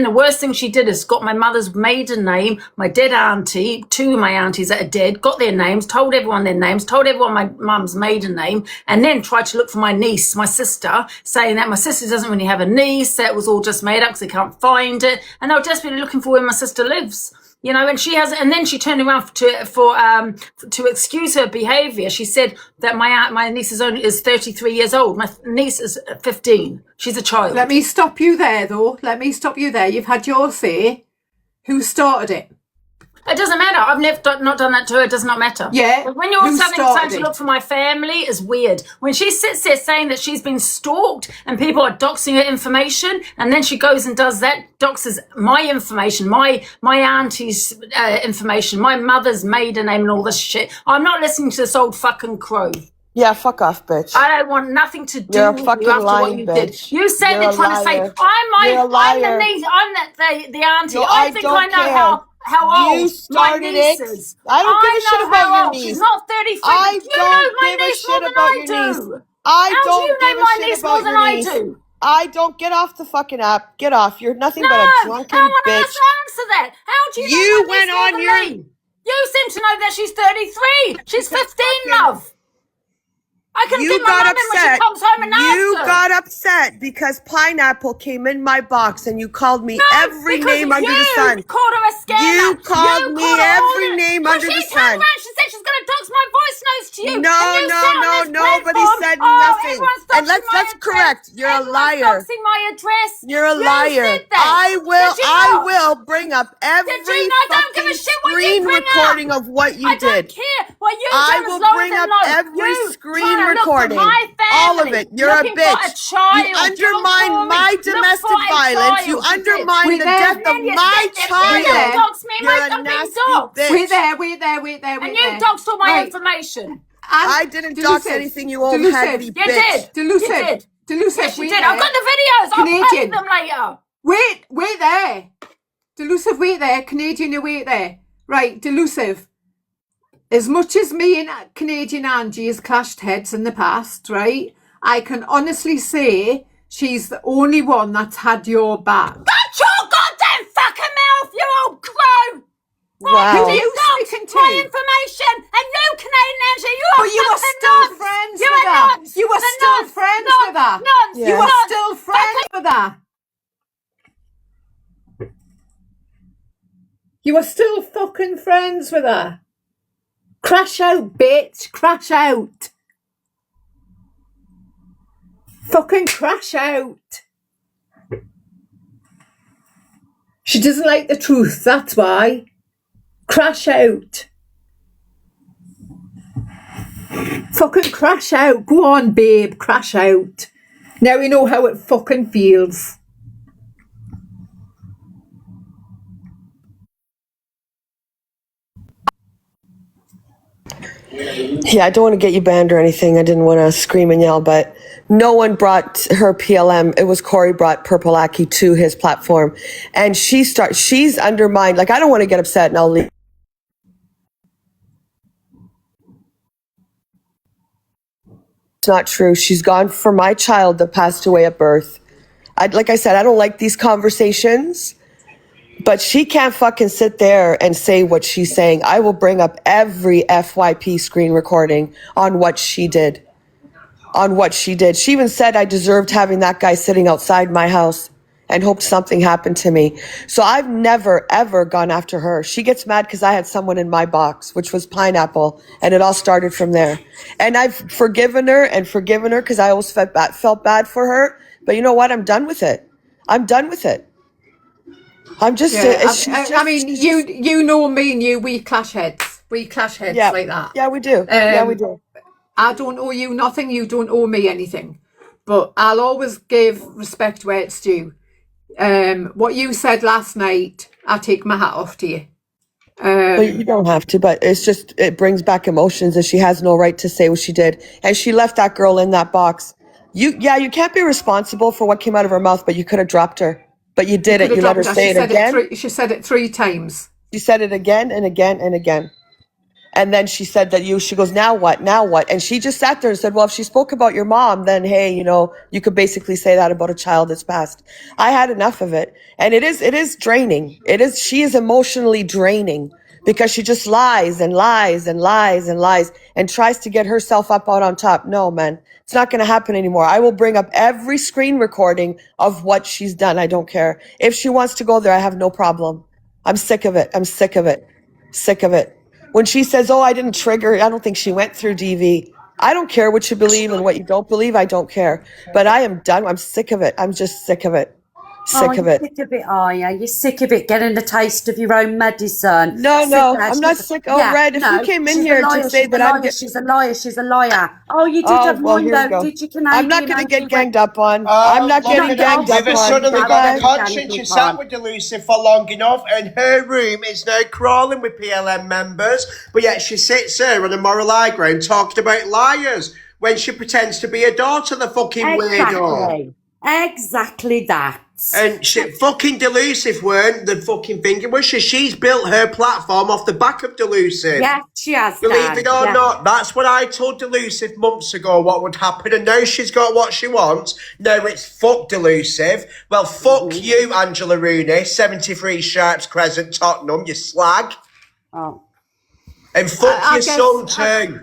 the worst thing she did is got my mother's maiden name, my dead auntie, 2 of my aunties that are dead, got their names, told everyone their names, told everyone my mum's maiden name, and then tried to look for my niece, my sister, saying that my sister doesn't really have a niece, that it was all just made up because they can't find it, and they're desperately looking for where my sister lives. You know, and she has, and then she turned around to excuse her behaviour. She said that my niece is 33 years old. My niece is 15. She's a child. Let me stop you there, though. Let me stop you there. You've had your say. Who started it? It doesn't matter. I've never not done that to her. It does not matter. Yeah. But when you're who suddenly started trying to it? look for my family, is weird. When she sits there saying that she's been stalked and people are doxing her information, and then she goes and does that, doxes my information, my auntie's information, my mother's maiden name and all this shit. I'm not listening to this old fucking crow. Yeah, fuck off, bitch. I don't want nothing to do You're a with fucking you after lying what you bitch. did. You said You're they're a trying to say, liar. I'm You're a the liar. niece, I'm the auntie. No, I I think don't I know care. how old You started my it. niece is. I don't give a shit know about how your old. niece. She's not 33. I You don't know my give a niece shit more than about I your do. niece. I How don't do you know give a my shit niece about more than your I niece. do? I don't get off the fucking app. Get off. You're nothing but a No, drunken I want to bitch. answer that. How do you know You my went niece more on than your- me? You seem to know that she's 33. She's 15, love. I can You get my got mum in when upset. she comes home and You ask her. got upset because Pineapple came in my box and you called me No, every because name under the you sun. called her a scammer. You called me called her all every name because under the she turned sun. around, she said she's going to dox my voice notes to you. No, and you no, said on no, this nobody platform, said oh, nothing. everyone's And doxing let's my address. correct. You're a Everyone's liar. doxing my address. You're a You liar. said that. I Did you not? will bring up every Did you not? Don't give a fucking shit what you screen bring recording up. of what you I don't did. care. Well, you I done as will low bring as up low. every You screen trying to recording. Look for my All of family. it. You're a Looking for a bitch. child. You undermine my domestic violence. You undermine Wait the there. death of my child. You doxed me. You're My a dog being nasty doxed. bitch. Wait there. And you doxed all my information. I didn't dox anything, you old haggy You bitch. did. You did. Yes, you did. I've got the videos. I'll play Canadian. them later. Wait there. Delusive, wait there. Canadian, you wait there. Right, Delusive. As much as me and Canadian Angie has clashed heads in the past, right, I can honestly say she's the only one that's had your back. Shut your goddamn fucking mouth, you old crow! Wow. Who Who are you doxed speaking to? my information, and you, Canadian Angie, you are But you were fucking still nuts. friends You with are her. nuts. You were The still nuts. friends Nuts. with her. Nuts. You were Nuts. still friends with her. You were still fucking friends with her. Crash out, bitch. Crash out. Fucking crash out. She doesn't like the truth, that's why. Crash out. Fucking crash out. Go on, babe. Crash out. Now we know how it fucking feels. Yeah, I don't want to get you banned or anything. I didn't want to scream and yell, but no one brought her PLM. It was Corey brought Purple Aki to his platform, and she's undermined. Like, I don't want to get upset, and I'll leave. It's not true. She's gone for my child that passed away at birth. Like I said, I don't like these conversations. But she can't fucking sit there and say what she's saying. I will bring up every FYP screen recording on what she did. On what she did. She even said I deserved having that guy sitting outside my house and hoped something happened to me. So I've never, ever gone after her. She gets mad because I had someone in my box, which was Pineapple, and it all started from there. And I've forgiven her because I always felt bad for her. But you know what? I'm done with it. I'm done with it. I'm just. I mean, you know me and you. We clash heads. We clash heads like that. Yeah, we do. Yeah, we do. I don't owe you nothing. You don't owe me anything. But I'll always give respect where it's due. What you said last night, I take my hat off to you. Well, you don't have to, but it's just it brings back emotions, and she has no right to say what she did. And she left that girl in that box. You can't be responsible for what came out of her mouth, but you could have dropped her. But you did it. You let her say it again. She said it 3 times. She said it again and again and again. And then she said that she goes, now what? Now what? And she just sat there and said, well, if she spoke about your mom, then, hey, you could basically say that about a child that's passed. I had enough of it. And it is draining. She is emotionally draining because she just lies and lies and lies and lies and tries to get herself up out on top. No, man. It's not going to happen anymore. I will bring up every screen recording of what she's done. I don't care. If she wants to go there, I have no problem. I'm sick of it. I'm sick of it. Sick of it. When she says, oh, I didn't trigger, I don't think she went through DV. I don't care what you believe and what you don't believe. I don't care. But I am done. I'm sick of it. I'm just sick of it. Sick of it. Sick of it, are you? You're sick of it getting the taste of your own medicine. No, I'm not sick. Oh, Red, if you came in here to say that I'm she's a liar, she's a liar. Oh, you did have mine though, did you, Canadian? I'm not going to get ganged up on. I'm not getting ganged up on. You've suddenly got a conscience. You sat with Delusive for long enough, and her room is now crawling with PLM members. But yet she sits there on a moral high ground talking about liars when she pretends to be a daughter, the fucking weirdo. Exactly that. And she fucking Delusive weren't the fucking finger, was she? She's built her platform off the back of Delusive. Yeah, she has. Believe it or not, that's what I told Delusive months ago what would happen, and now she's got what she wants. Now it's fuck Delusive. Well, fuck you, Angela Rooney, 73 Sharps Crescent, Tottenham, you slag. Oh. And fuck your son too.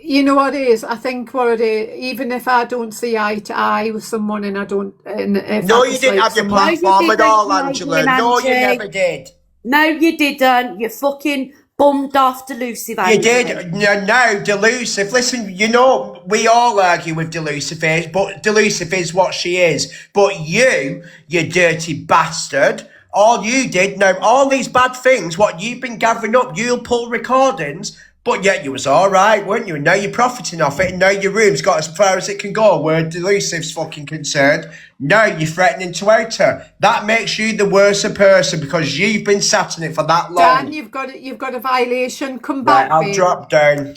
you know what it is? I think what it is, even if I don't see eye to eye with someone and I don't... And if No, I you didn't dislike have your someone- platform at all, Canadian Angela. No, you Angie. never did. No, you didn't. You fucking bummed off Delusive You Angie. did. No, Delusive. Listen, you know, we all argue with Delusive, but Delusive is what she is. But you dirty bastard, all you did, now all these bad things, what you've been gathering up, you'll pull recordings, but yet you was all right, weren't you? And now you're profiting off it, and now your room's got as far as it can go, where Delusive's fucking concerned. Now you're threatening to out her. That makes you the worse person because you've been sat in it for that long. Dan, you've got a violation. Come Right, back, I'll babe. drop down.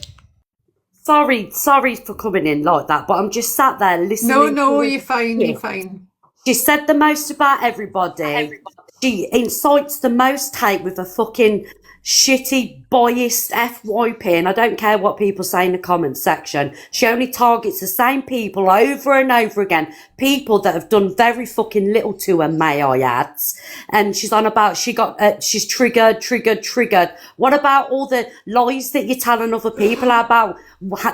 Sorry for coming in like that, but I'm just sat there listening. No, to you're fine, shit. you're fine. She said the most about everybody. She incites the most hate with a fucking shitty, biased FYP, and I don't care what people say in the comments section. She only targets the same people over and over again. People that have done very fucking little to her, may I add. And she's on about she's triggered. What about all the lies that you're telling other people about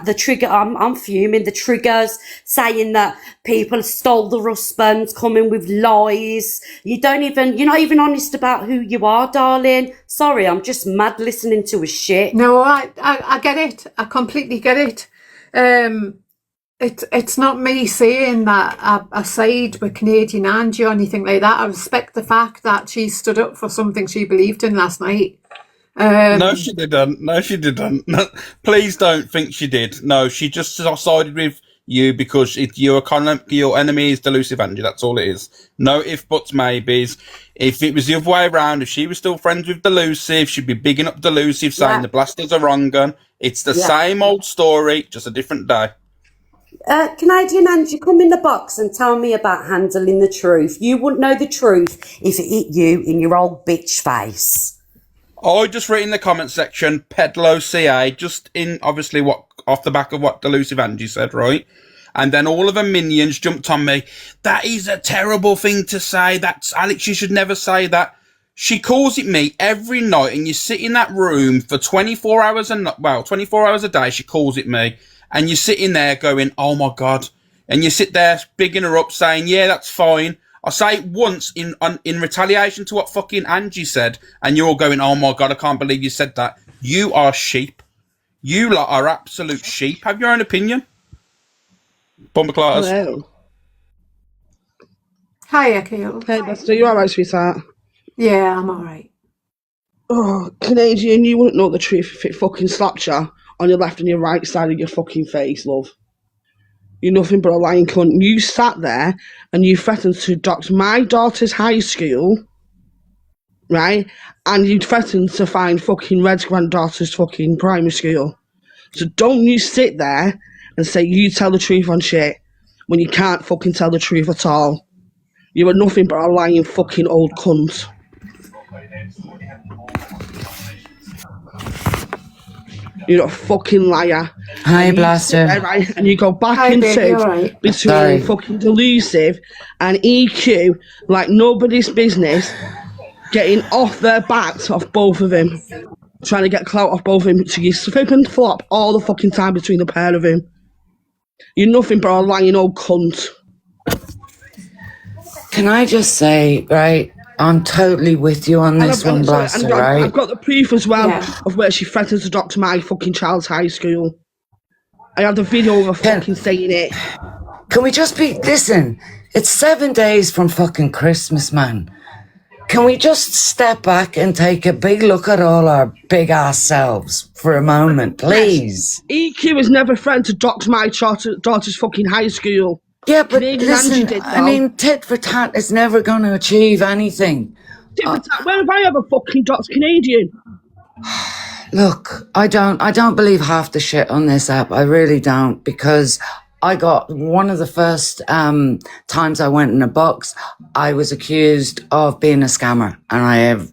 the trigger? I'm fuming. The triggers saying that people stole the husband, coming with lies. You're not even honest about who you are, darling. Sorry, I'm just mad listening to a shit. No, I get it. I completely get it. It's not me saying that I side with Canadian Angie or anything like that. I respect the fact that she stood up for something she believed in last night. No, she didn't. No, she didn't. No, please don't think she did. No, she just sided with you because your enemy is Delusive Angie. That's all it is. No if, buts, maybes. If it was the other way around, if she was still friends with Delusive, she'd be bigging up Delusive, saying the blasters are wrong gun. It's the same old story, just a different day. Canadian Angie, come in the box and tell me about handling the truth. You wouldn't know the truth if it hit you in your old bitch face. I just read in the comment section, Pedlo CA, just in obviously what off the back of what Delusive Angie said, right? And then all of her minions jumped on me. That is a terrible thing to say. That's Alex, you should never say that. She calls it me every night, and you sit in that room for 24 hours 24 hours a day. She calls it me, and you're sitting there going, "Oh my god!" And you sit there bigging her up, saying, "Yeah, that's fine." I say it once in retaliation to what fucking Angie said, and you're all going, "Oh my god, I can't believe you said that." You are sheep. You lot are absolute sheep. Have your own opinion. Bomber Clatters. Hello. Hiya, Kale. Hey, Buster, you alright, sweetheart? Yeah, I'm alright. Oh, Canadian, you wouldn't know the truth if it fucking slapped you on your left and your right side of your fucking face, love. You're nothing but a lying cunt. You sat there and you threatened to dox my daughter's high school, right? And you threatened to find fucking Red's granddaughter's fucking primary school. So don't you sit there and say you tell the truth on shit when you can't fucking tell the truth at all. You are nothing but a lying fucking old cunt. You're a fucking liar. Hi, Blaster. Right, and you go back into between fucking Delusive and EQ like nobody's business, getting off their backs off both of them, trying to get clout off both of them. So you flip and flop all the fucking time between the pair of them. You're nothing but a lying old cunt. Can I just say, right, I'm totally with you on this one, Blaster, right? I've got the proof as well of where she threatened to dox my fucking child's high school. I have the video of her fucking saying it. Can we just listen, it's 7 days from fucking Christmas, man. Can we just step back and take a big look at all our big ass selves for a moment, please? EQ has never threatened to dox my daughter's fucking high school. Yeah, but Canadian listen, Angie did, I mean, tit for tat is never going to achieve anything. Tit for tat? Where have I ever fucking doxed Canadian? Look, I don't believe half the shit on this app. I really don't, because I got one of the first times I went in a box, I was accused of being a scammer, and I have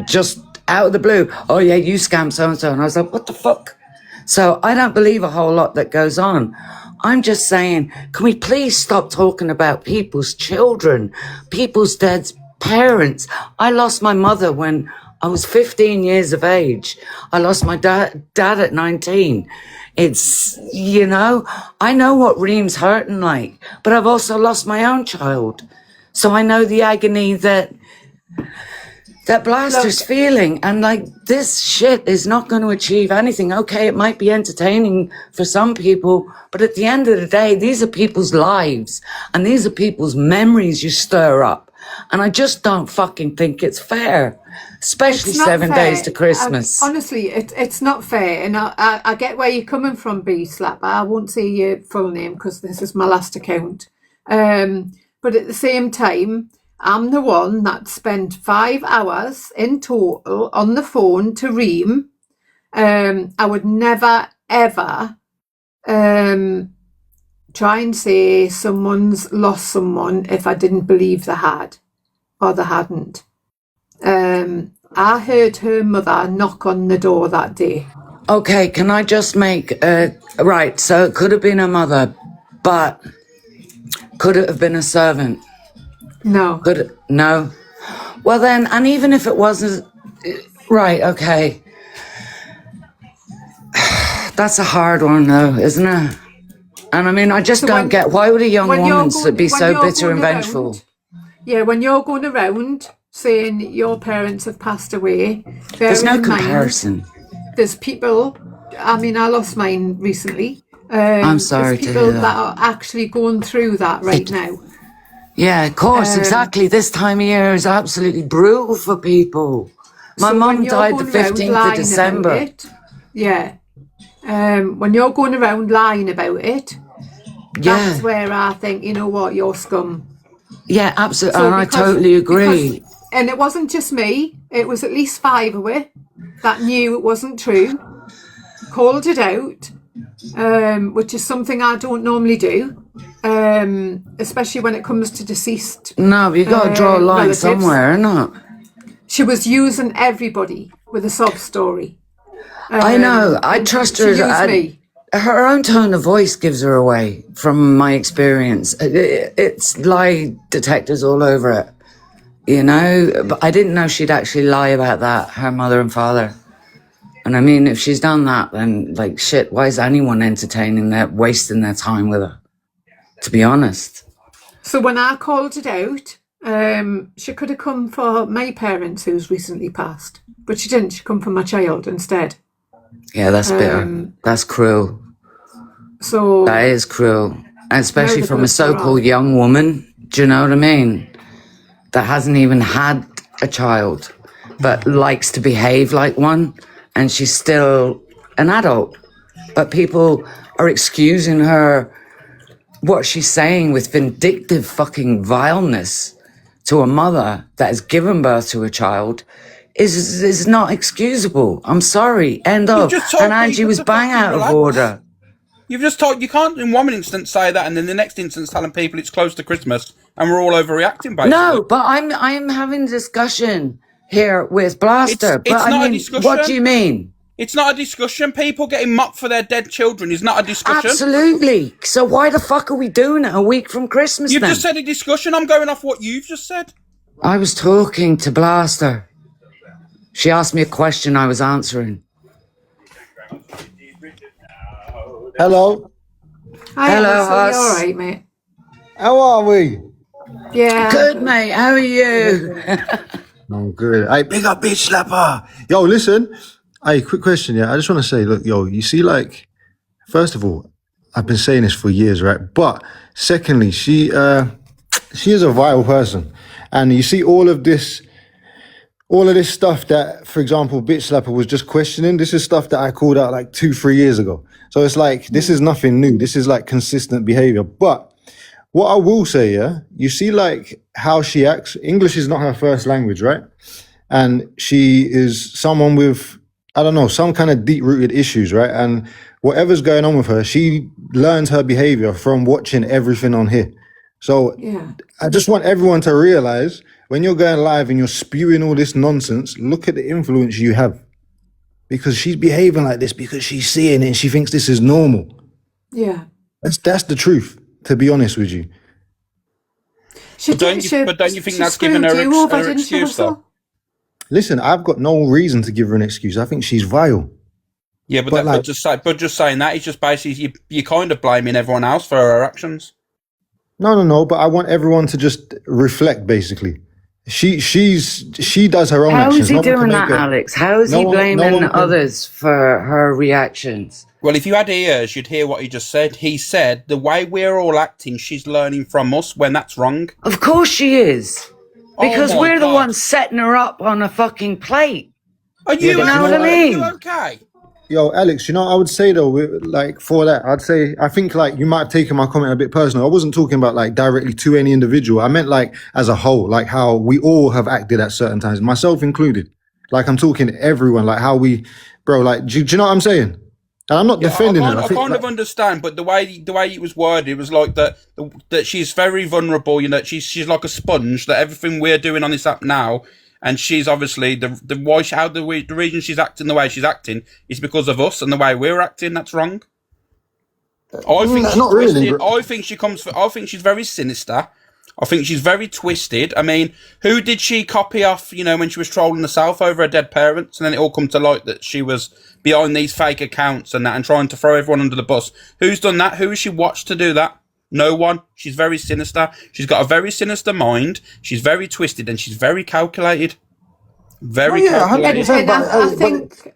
just out of the blue, "Oh yeah, you scam so and so," and I was like, "What the fuck?" So I don't believe a whole lot that goes on. I'm just saying, can we please stop talking about people's children, people's dead parents? I lost my mother when I was 15 years of age. I lost my dad at 19. It's, you know, I know what Reem's hurting like, but I've also lost my own child. So I know the agony that Blaster's feeling. And like, this shit is not going to achieve anything. Okay, it might be entertaining for some people, but at the end of the day, these are people's lives and these are people's memories you stir up. And I just don't fucking think it's fair, especially It's not 7 fair. days to Christmas. Honestly, it's not fair, and I get where you're coming from, B Slapper. I won't say your full name because this is my last account. But at the same time, I'm the one that spent 5 hours in total on the phone to Reem. I would never ever try and say someone's lost someone if I didn't believe they had or they hadn't. I heard her mother knock on the door that day. Okay, can I just make right? So it could have been a mother, but could it have been a servant? No. No. Well then, and even if it wasn't, right? Okay, that's a hard one though, isn't it? And I mean, I just don't get why would a young woman be so bitter and vengeful? Yeah, when you're going around saying your parents have passed away, There's no bear in mind, comparison. there's people. I mean, I lost mine recently. I'm sorry there's to people hear that that. are actually going through that right now. Yeah, of course, Um, exactly. This time of year is absolutely brutal for people. My So mum when you're died the going around 15th lying of December. about it, yeah. When you're going around lying about it, Yeah, that's where I think, you know what, you're scum. yeah, absolutely. So And I because- totally agree. And it wasn't just me, it was at least 5 of it that knew it wasn't true, called it out, which is something I don't normally do, especially when it comes to deceased. No, but you got to draw a line relatives. somewhere, innit? She was using everybody with a sob story. I know. I and trust she her. used me. Her own tone of voice gives her away from my experience. It's lie detectors all over it, you know? But I didn't know she'd actually lie about that, her mother and father. And I mean, if she's done that, then like shit, why is anyone entertaining that, wasting their time with her? To be honest. So when I called it out, she could have come for my parents who's recently passed, but she didn't. She come for my child instead. Yeah, that's bitter. That's cruel. So That is cruel. And especially the from a police are so-called on. young woman, do you know what I mean? That hasn't even had a child, but likes to behave like one, and she's still an adult. But people are excusing her, what she's saying with vindictive fucking vileness to a mother that has given birth to a child is not excusable. I'm sorry. End of. just told And Angie people was to bang fucking out of relax. order. You've just told you can't in one instance say that, and then the next instance telling people it's close to Christmas, and we're all overreacting. Basically, No, but I'm having a discussion here with Blaster. It's but I not a mean, discussion. what do you mean? It's not a discussion. People getting mocked for their dead children is not a discussion. Absolutely. So why the fuck are we doing it a week from Christmas You've then? just said a discussion. I'm going off what you've just said. I was talking to Blaster. She asked me a question I was answering. Hello. Hi, Hello, Alison, Huss. you all right, mate? How are we? Yeah. Good, mate. How are you? I'm good. Hey, big up, bitch slapper. Yo, listen. Hey, quick question. Yeah, I just want to say, look, yo, you see, like, first of all, I've been saying this for years, right? But secondly, she is a vile person, and you see all of this stuff that, for example, bitch slapper was just questioning. This is stuff that I called out like 2-3 years ago. So it's like, this is nothing new. This is like consistent behavior. But what I will say, yeah, you see like how she acts. English is not her first language, right? And she is someone with, I don't know, some kind of deep-rooted issues, right? And whatever's going on with her, she learns her behavior from watching everything on here. So Yeah. I just want everyone to realize when you're going live and you're spewing all this nonsense, look at the influence you have. Because she's behaving like this because she's seeing it and she thinks this is normal. Yeah. That's the truth, to be honest with you. She But don't did- you- she- but don't you think she that's given her screwed you over, her didn't she, excuse, though? Russell? listen, I've got no reason to give her an excuse. I think she's vile. Yeah, but just saying that is just basically you're kind of blaming everyone else for her actions. No. But I want everyone to just reflect. Basically, she does her own How actions. is he No one can doing make that, her- Alex? How is no he one- no blaming one can- others for her reactions? Well, if you had ears, you'd hear what he just said. He said the way we're all acting, she's learning from us when that's wrong. Of course she is. Because Oh my we're the God. ones setting her up on a fucking plate. Are Yeah, you, but know what I are mean? you okay? Yo, Alex, you know, I would say though, like for that, I'd say I think like you might have taken my comment a bit personal. I wasn't talking about like directly to any individual. I meant like as a whole, like how we all have acted at certain times, myself included. Like I'm talking to everyone, like how we, bro, like do you know what I'm saying? And I'm not defending her. I think, kind like, of understand, but the way it was worded, it was like that she's very vulnerable. You know, she's like a sponge. That everything we're doing on this app now, and she's obviously the reason she's acting the way she's acting is because of us and the way we're acting. That's wrong. I think she's not really, twisted. bro. I think she's very sinister. I think she's very twisted. I mean, who did she copy off, you know, when she was trolling herself over her dead parents? And then it all come to light that she was behind these fake accounts and that and trying to throw everyone under the bus. Who's done that? Who has she watched to do that? No one. She's very sinister. She's got a very sinister mind. She's very twisted and she's very calculated. Very calculated. 100%, And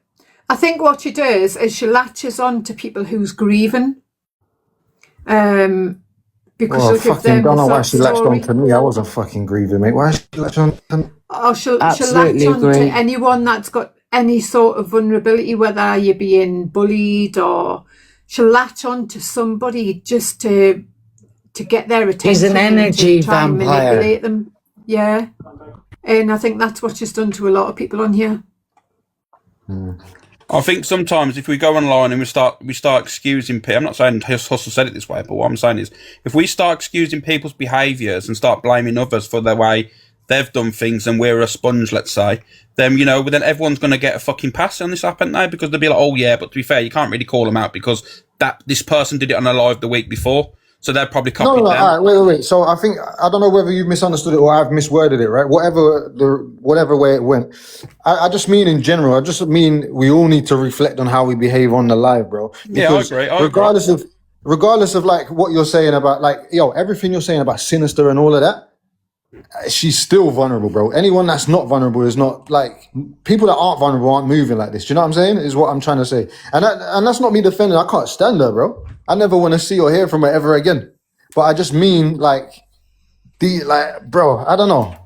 I think what she does is she latches on to people who's grieving. Because well, she'll give fucking them don't know why the she latched story. on to me. I wasn't fucking grieving, mate. Why she latched on to me? Or she'll Absolutely latch on to agree. anyone that's got any sort of vulnerability, whether you're being bullied or she'll latch on to somebody just to get their attention. She's an and energy to try and vampire. manipulate them. Yeah. And I think that's what she's done to a lot of people on here. I think sometimes if we go online and we start excusing people, I'm not saying Hustle said it this way, but what I'm saying is if we start excusing people's behaviours and start blaming others for the way they've done things and we're a sponge, let's say, then, you know, then everyone's going to get a fucking pass on this app, aren't they? Because they'll be like, oh yeah, but to be fair, you can't really call them out because this person did it on a live the week before. So they're probably copied No, them. all right, wait. So I think, I don't know whether you've misunderstood it or I've misworded it, right? Whatever way it went. I just mean in general, I just mean we all need to reflect on how we behave on the live, bro. Yeah, I agree. Regardless of like what you're saying about like, yo, everything you're saying about sinister and all of that, she's still vulnerable, bro. Anyone that's not vulnerable is not like, people that aren't vulnerable aren't moving like this. Do you know what I'm saying? Is what I'm trying to say. And that's not me defending. I can't stand her, bro. I never want to see or hear from her ever again. But I just mean like, bro, I don't know.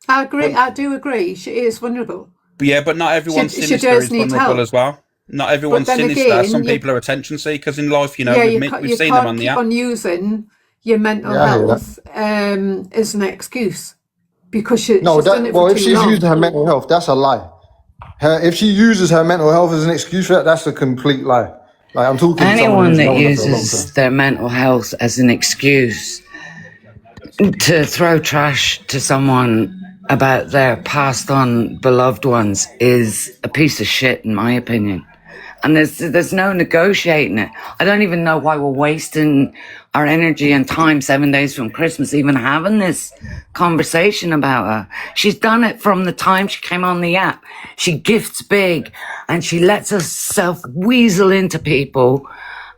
I agree. I do agree. She is vulnerable. Yeah, but not everyone's She sinister does is need vulnerable help. as well. Not everyone's But then sinister. again, Some people are attention seekers in life, you know. Yeah, we've you seen them on can't the keep app. on using your mental Yeah, I hear health as an excuse because she's No, done it well, for if too she's long. used her mental health, that's a lie. If she uses her mental health as an excuse for that, that's a complete lie. Like I'm talking to someone Anyone who's that known her for a long uses time. their mental health as an excuse to throw trash to someone about their passed on beloved ones is a piece of shit, in my opinion. And there's no negotiating it. I don't even know why we're wasting our energy and time 7 days from Christmas even having this conversation about her. She's done it from the time she came on the app. She gifts big and she lets herself weasel into people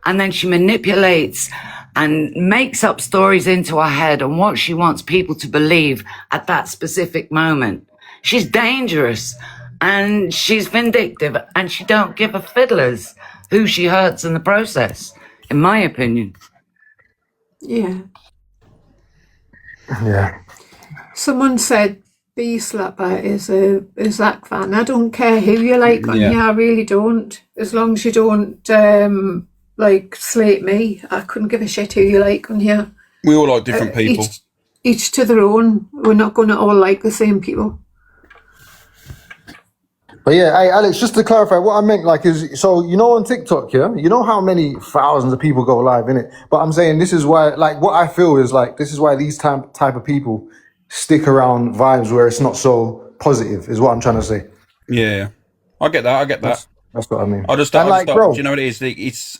and then she manipulates and makes up stories into her head on what she wants people to believe at that specific moment. She's dangerous. And she's vindictive and she don't give a fiddlers who she hurts in the process, in my opinion. Yeah. Yeah. Someone said Bee Slapper is a Zach fan. I don't care who you like on Yeah. here. I really don't. As long as you don't like slate me, I couldn't give a shit who you like on here. We all like different people. Each to their own. We're not going to all like the same people. But yeah, hey Alex, just to clarify, what I meant like is, so you know on TikTok, yeah, you know how many thousands of people go live in it. But I'm saying this is why, like, what I feel is like this is why these type of people stick around vibes where it's not so positive. Is what I'm trying to say. Yeah, I get that. That's what I mean. I just, And like, bro, do you know what it is?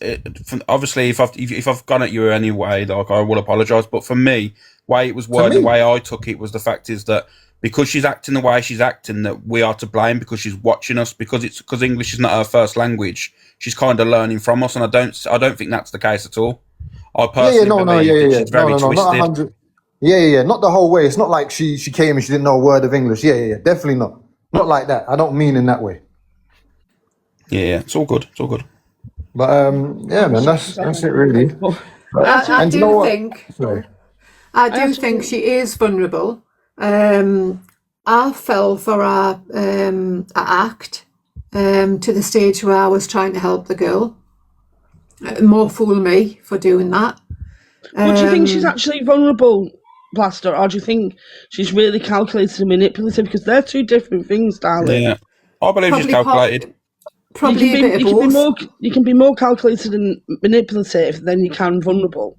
Obviously, if I've gone at you anyway, like I will apologise. But for me, way it was worded, the way I took it was the fact is that because she's acting the way she's acting, that we are to blame because she's watching us, because English is not her first language. She's kind of learning from us, and I don't think that's the case at all. I personally believe that she's very twisted. Not 100. Yeah, not the whole way. It's not like she came and she didn't know a word of English. Yeah, definitely not. Not like that. I don't mean in that way. Yeah, it's all good. It's all good. But yeah, man, that's it really. I do think she is vulnerable. I fell for a act to the stage where I was trying to help the girl. More fool me for doing that. But do you think she's actually vulnerable, Blaster, or do you think she's really calculated and manipulative? Because they're two different things, darling. Yeah, I believe she's calculated. Probably a bit of both. You can be more calculated and manipulative than you can vulnerable.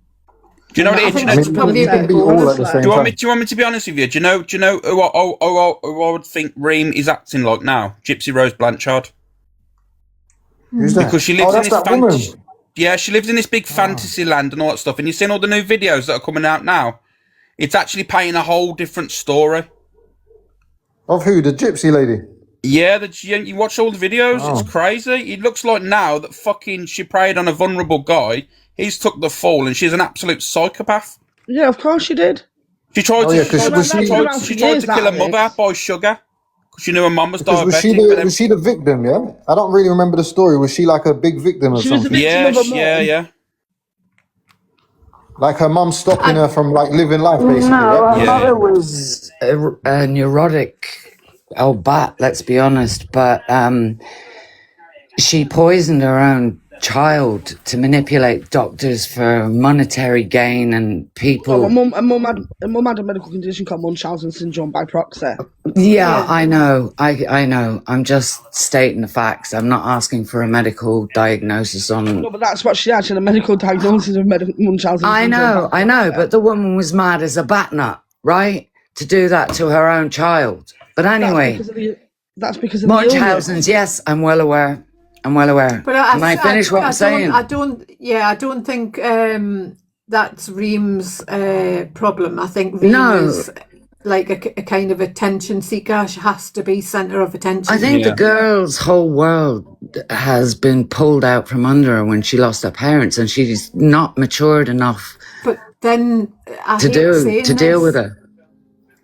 Do you know what it is? Probably a bit be all at the same Do you time. want me to be honest with you? Do you know who I would think Reem is acting like now? Gypsy Rose Blanchard. Who's that? Because she lives in that's this that woman. yeah, she lives in this big fantasy land and all that stuff. And you've seen all the new videos that are coming out now. It's actually painting a whole different story. Of who? The gypsy lady? Yeah, you watch all the videos. It's crazy. It looks like now that fucking she preyed on a vulnerable guy. He's took the fall, and she's an absolute psychopath. Yeah, of course she did. She tried to kill her mother by sugar because she knew her mum was diabetic. Was she the victim? Yeah, I don't really remember the story. Was she like a big victim or something? Yeah. Like her mum stopping her from like living life, basically. No, her mother was a neurotic old bat, let's be honest, but she poisoned her own child to manipulate doctors for monetary gain and people. Well, her mum had a medical condition called Munchausen syndrome by proxy. Yeah, I know. I know. I'm just stating the facts. I'm not asking for a medical diagnosis on. No, but that's what she had. She had a medical diagnosis of Munchausen syndrome. I know. But the woman was mad as a bat nut, right? To do that to her own child. But anyway, that's because of Munchausen's. Yes, I'm well aware. But can I finish what I'm saying? I don't think that's Reem's problem. I think Reem is like a kind of attention seeker. She has to be centre of attention. I think the girl's whole world has been pulled out from under her when she lost her parents, and she's not matured enough. But then to deal with her.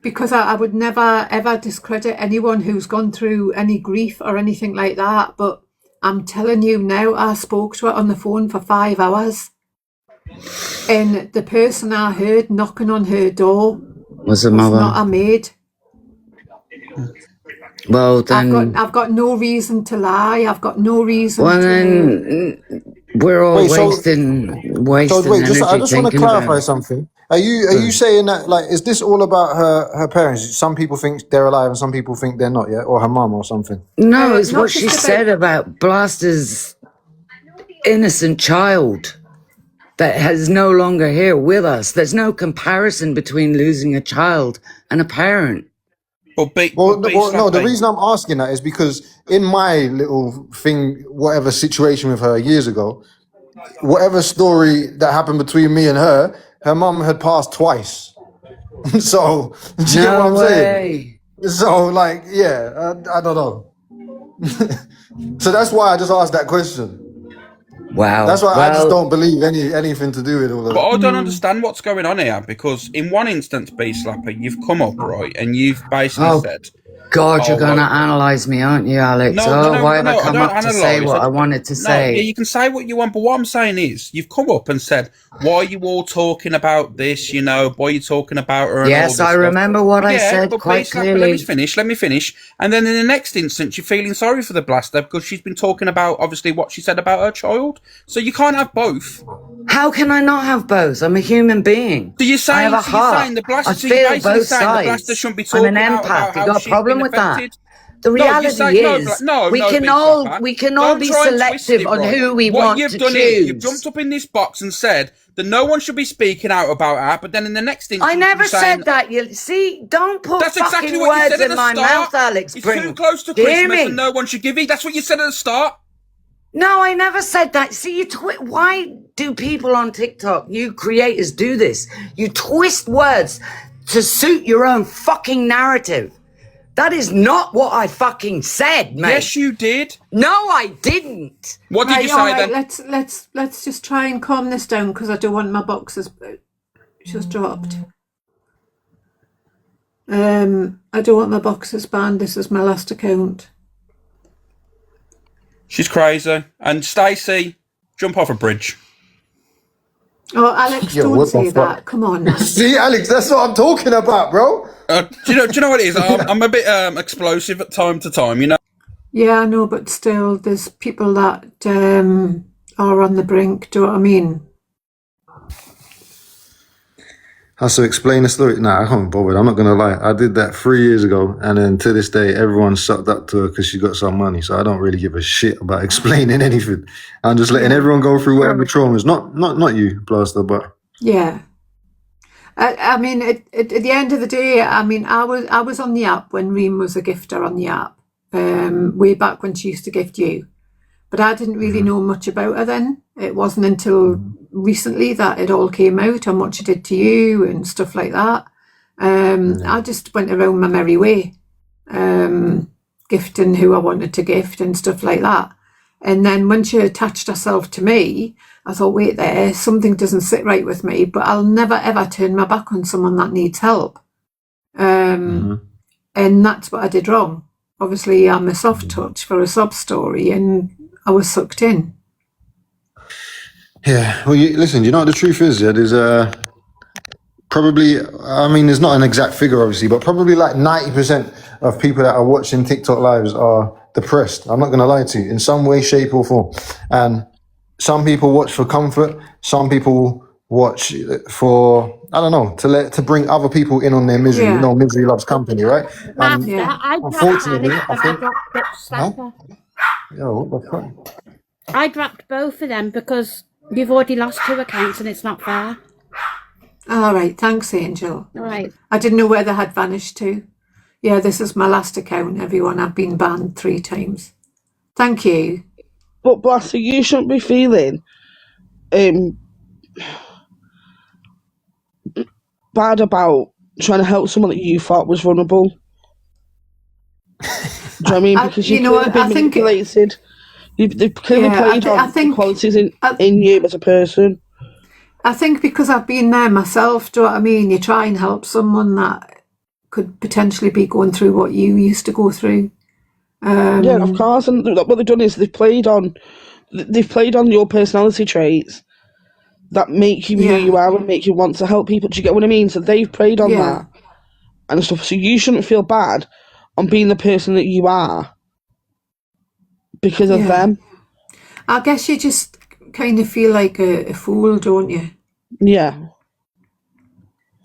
Because I would never ever discredit anyone who's gone through any grief or anything like that. But I'm telling you now, I spoke to her on the phone for 5 hours. And the person I heard knocking on her door was a mother. Not a maid. Well, then I've got no reason to lie. I've got no reason. Well, then we're all wasting energy. I just want to clarify something. Are you saying that, like, is this all about her parents? Some people think they're alive and some people think they're not yet, or her mum or something? No, it's what she said about Blaster's innocent child that is no longer here with us. There's no comparison between losing a child and a parent. No, the reason I'm asking that is because in my little thing, whatever situation with her years ago, whatever story that happened between me and her mum had passed twice. So, do you get what I'm saying? So, like, yeah, I don't know. So that's why I just asked that question. Wow. That's why I just don't believe anything to do with all of that. But I don't understand what's going on here, because in one instance, B-Slapper, you've come up, right, and you've basically said... God, you're going to analyse me, aren't you, Alex? Why have I come up to say what I wanted to say? Yeah, you can say what you want, but what I'm saying is, you've come up and said, why are you all talking about this, you know, why are you talking about her and all this I stuff? remember what I said but quite clearly. Let me finish. And then in the next instance, you're feeling sorry for the Blaster because she's been talking about, obviously, what she said about her child. So you can't have both. How can I not have both? I'm a human being. So you're saying, I have a heart. The Blaster, I feel both sides. The Blaster shouldn't be talking I'm an empath. You got a problem with that? The No, reality is, we can all be selective on who we want to choose. You've jumped up in this box and said that no one should be speaking out about her, but then in the next instance, I never said that. You see, don't put that's fucking exactly what you words said at in the my start. mouth, Alex. It's too close to Christmas me? and no one should give you. That's what you said at the start. No, I never said that. See, why do people on TikTok, you creators, do this? You twist words to suit your own fucking narrative. That is not what I fucking said, mate. Yes, you did. No, I didn't. What did you say then? Let's just try and calm this down because I don't want my boxes just dropped. I don't want my boxes banned. This is my last account. She's crazy. And Stacey, jump off a bridge. Oh, Alex, don't say that. Come on, man. See, Alex, that's what I'm talking about, bro. Do you know what it is? I'm a bit explosive at time to time, you know? Yeah, I know, but still, there's people that are on the brink. Do you know what I mean? Has to explain the story. Nah, I can't bother. I'm not gonna lie. I did that 3 years ago, and then to this day, everyone sucked up to her because she got some money. So I don't really give a shit about explaining anything. I'm just letting everyone go through whatever traumas. Not you, Blaster, but Yeah. I mean, at the end of the day, I mean, I was on the app when Reem was a gifter on the app, way back when she used to gift you. But I didn't really know much about her then. It wasn't until recently that it all came out on what she did to you and stuff like that. I just went around my merry way, gifting who I wanted to gift and stuff like that. And then when she attached herself to me, I thought, wait there, something doesn't sit right with me, but I'll never ever turn my back on someone that needs help. And that's what I did wrong. Obviously, I'm a soft touch for a sob story and I was sucked in. yeah. Well, listen. You know what the truth is? Yeah, there's probably. I mean, there's not an exact figure, obviously, but probably like 90% of people that are watching TikTok lives are depressed. I'm not going to lie to you, in some way, shape, or form. And some people watch for comfort. Some people watch for, I don't know, to bring other people in on their misery. Yeah. You know, misery loves company, right? And unfortunately, I think. Yo, what the fuck? I dropped both of them because you've already lost 2 accounts and it's not fair. All right, thanks, Angel. All right. I didn't know where they had vanished to. Yeah, this is my last account, everyone. I've been banned 3 times. Thank you. But Blaster, you shouldn't be feeling bad about trying to help someone that you thought was vulnerable. Do you know what I mean? Because you've clearly been manipulated. They've clearly played on qualities in you as a person. I think because I've been there myself, do you know what I mean? You try and help someone that could potentially be going through what you used to go through. Yeah, of course. And what they've done is they've played on your personality traits that make you who you are and make you want to help people. Do you get what I mean? So they've played on that and stuff. So you shouldn't feel bad on being the person that you are because of them. I guess you just kind of feel like a fool, don't you? Yeah.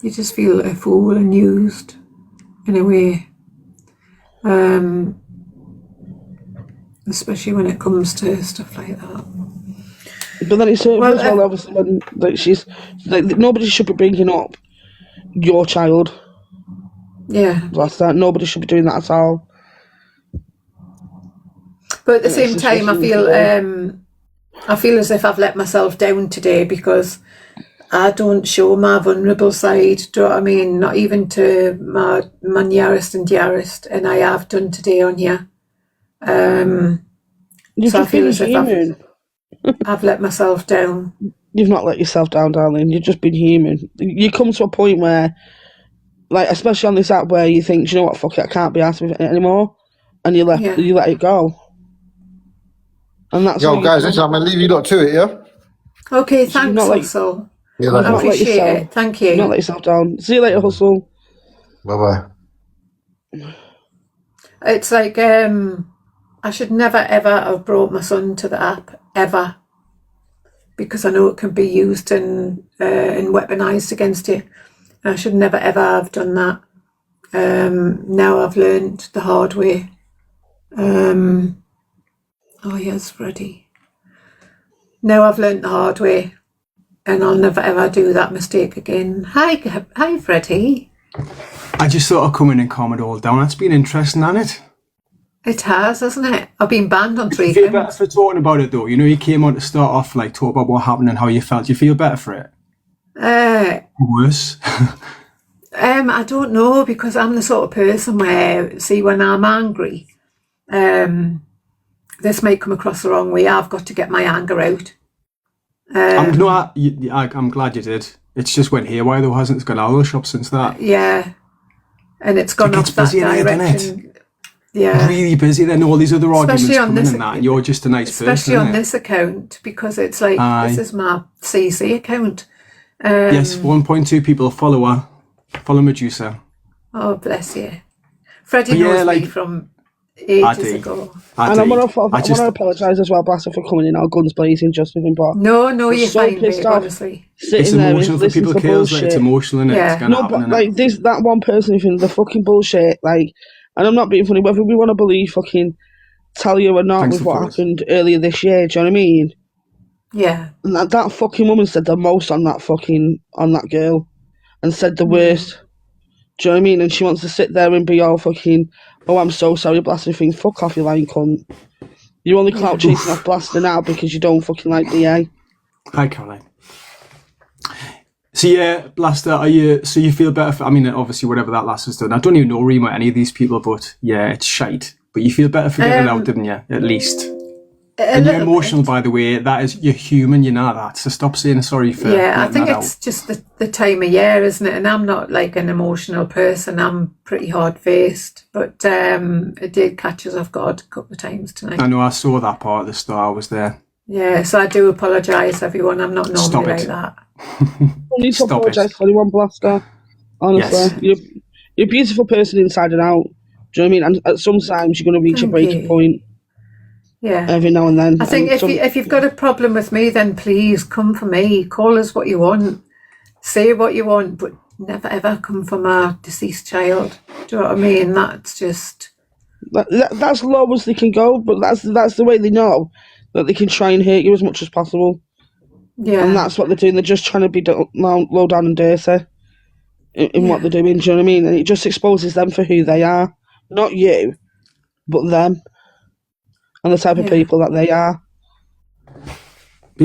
You just feel a fool and used in a way. Especially when it comes to stuff like that. But then it's obviously when she's like, nobody should be bringing up your child. Yeah. That's that. Nobody should be doing that at all. But at the same time, I feel as if I've let myself down today because I don't show my vulnerable side. Do you know what I mean? Not even to my nearest and dearest, and I have done today on here. So I feel as if I've let myself down. You've not let yourself down, darling. You've just been human. You come to a point where, like, especially on this app, where you think, you know what, fuck it, I can't be asked with it anymore, and you let it go. And that's yo, guys, listen, I'm gonna leave you lot to it, yeah. Okay, thanks, Hustle. Yeah, I appreciate it. Thank you. Not let yourself down. See you later, Hustle. Bye bye. It's like I should never ever have brought my son to the app ever, because I know it can be used and weaponized against you. And I should never ever have done that. Now I've learned the hard way. Oh yes, Freddie. Now I've learned the hard way, and I'll never ever do that mistake again. Hi, Freddie. I just thought I'd come in and calm it all down. It's been interesting, hasn't it? It has, hasn't it? I've been banned on 3 You feel better for talking about it, though? You know, you came on to start off, like, talk about what happened and how you felt. Do you feel better for it? Worse? I don't know, because I'm the sort of person where, see, when I'm angry, this might come across the wrong way. I've got to get my anger out. I'm glad you did. It's just went haywire though, hasn't it? It's gone out of the shop since that. Yeah, and it's gone off that busy in here, doesn't direction. it? Yeah, Really busy. Then all these other arguments Especially on come in this- and that, and you're just a nice especially person. on innit? this account, because it's like, Aye. this is my CC account. Yes, 1.2 people follow her. Follow Medusa. Oh, bless you. Freddie But yeah, knows me like- from I ages do. ago. And I want I just- to apologise as well, Blaster, for coming in all guns blazing, just with him. But No, I'm you're so fine, pissed babe, off honestly. sitting It's there emotional for listening people, to the Kales. Like, it's bullshit. emotional, innit? Yeah. It's gonna No, happen, but innit? like this, that one person who the fucking bullshit, like, and I'm not being funny. Whether we want to believe fucking Talia or not Thanks with for what thoughts. happened earlier this year, do you know what I mean? Yeah. And that fucking woman said the most on that girl, and said the worst. Do you know what I mean? And she wants to sit there and be all fucking, oh, I'm so sorry, Blaster. Thing, fuck off, you lying cunt. You're only clout chasing off Blaster now because you don't fucking like DA. Hi, Caroline. So yeah, Blaster, so you feel better I mean, obviously whatever that last has done. I don't even know Rima or any of these people, but yeah, it's shite. But you feel better for getting it out, didn't you? At least. And you're emotional, by the way. That is, you're human, you know that. So stop saying sorry for Yeah, I letting think that it's just the time of year, isn't it? And I'm not like an emotional person. I'm pretty hard-faced. But it did catch us off guard a couple of times tonight. out. I know, I saw that part at the start. I was there. Yeah, so I do apologise, everyone. I'm not normally Stop like it. that. don't need to Stop it. apologise for anyone, Blaster. Honestly, you're a beautiful person inside and out. Do you know what I mean? And sometimes you're going to reach a Thank breaking you. point Yeah. every now and then. I think And if you've got a problem with me, then please come for me. Call us what you want. Say what you want, but never ever come for my deceased child. Do you know what I mean? That's just... that's low as they can go, but that's the way they know that they can try and hurt you as much as possible. Yeah. And that's what they're doing. They're just trying to be low down and dirty in what they're doing. Do you know what I mean? And it just exposes them for who they are. Not you, but them. And the type of people that they are. But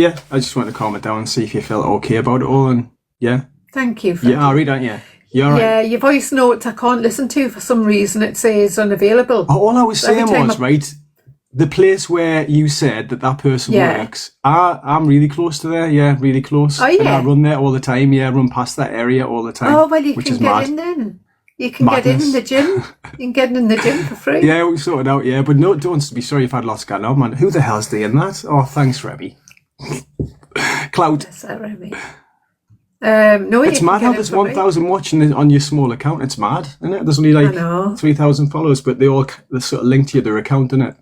yeah, I just wanted to calm it down and see if you felt okay about it all. And yeah. Thank you, Freddie. Yeah, Ari, aren't you? You're right. Yeah, your voice notes I can't listen to for some reason. It says unavailable. All I was So every saying time was, right, the place where you said that person Yeah. works, I'm really close to there, yeah, really close. Oh, And yeah? I run there all the time, yeah, I run past that area all the time. Oh, well, you which can is get mad. in then. You can get in Madness. the gym. You can get in the gym for free. Yeah, we sorted out, yeah, but no, don't be sorry if I'd lost going on, man. Who the hell's doing that? Oh, thanks, Rebby. Cloud. That's all right, mate. No, It's you mad can how get there's it for free. 1,000 watching on your small account. It's mad, isn't it? There's only I like know. 3,000 followers, but they're sort of linked to their account, isn't it?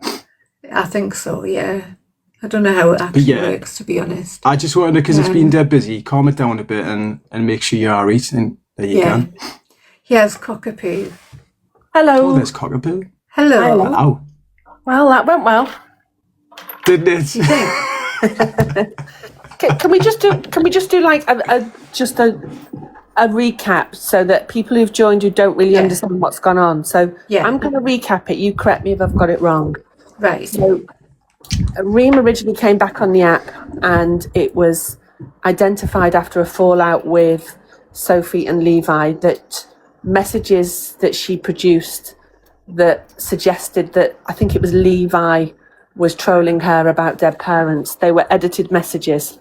I think so, yeah. I don't know how it actually yeah. works, to be honest. I just wanted to, because it's been dead busy, calm it down a bit and make sure you are eating. There you Yeah. can. Here's Cockapoo. Hello. Oh, there's Cockapoo. Hello. Hello. Well, that went well. Didn't it? Can we just do like a recap so that people who've joined who don't really understand what's gone on? So I'm going to recap it. You correct me if I've got it wrong. Right. So Reem originally came back on the app and it was identified after a fallout with Sophie and Levi that messages that she produced that suggested that, I think it was Levi was trolling her about dead parents. They were edited messages.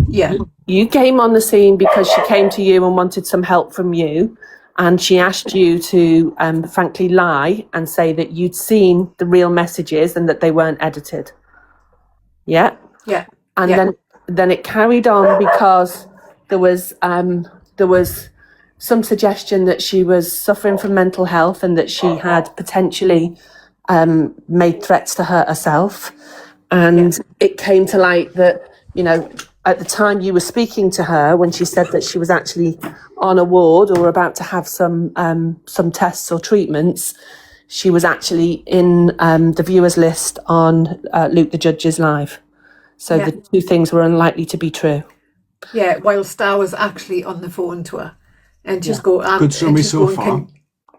Yeah. You came on the scene because she came to you and wanted some help from you. And she asked you to frankly lie and say that you'd seen the real messages and that they weren't edited. Yeah? Yeah. And then it carried on because there was some suggestion that she was suffering from mental health and that she had potentially made threats to hurt herself. And it came to light that, you know, at the time you were speaking to her, when she said that she was actually on a ward or about to have some tests or treatments, she was actually in the viewers list on Luke the Judge's live. So the two things were unlikely to be true. Yeah, whilst I was actually on the phone to her. And just go... Good summary so far.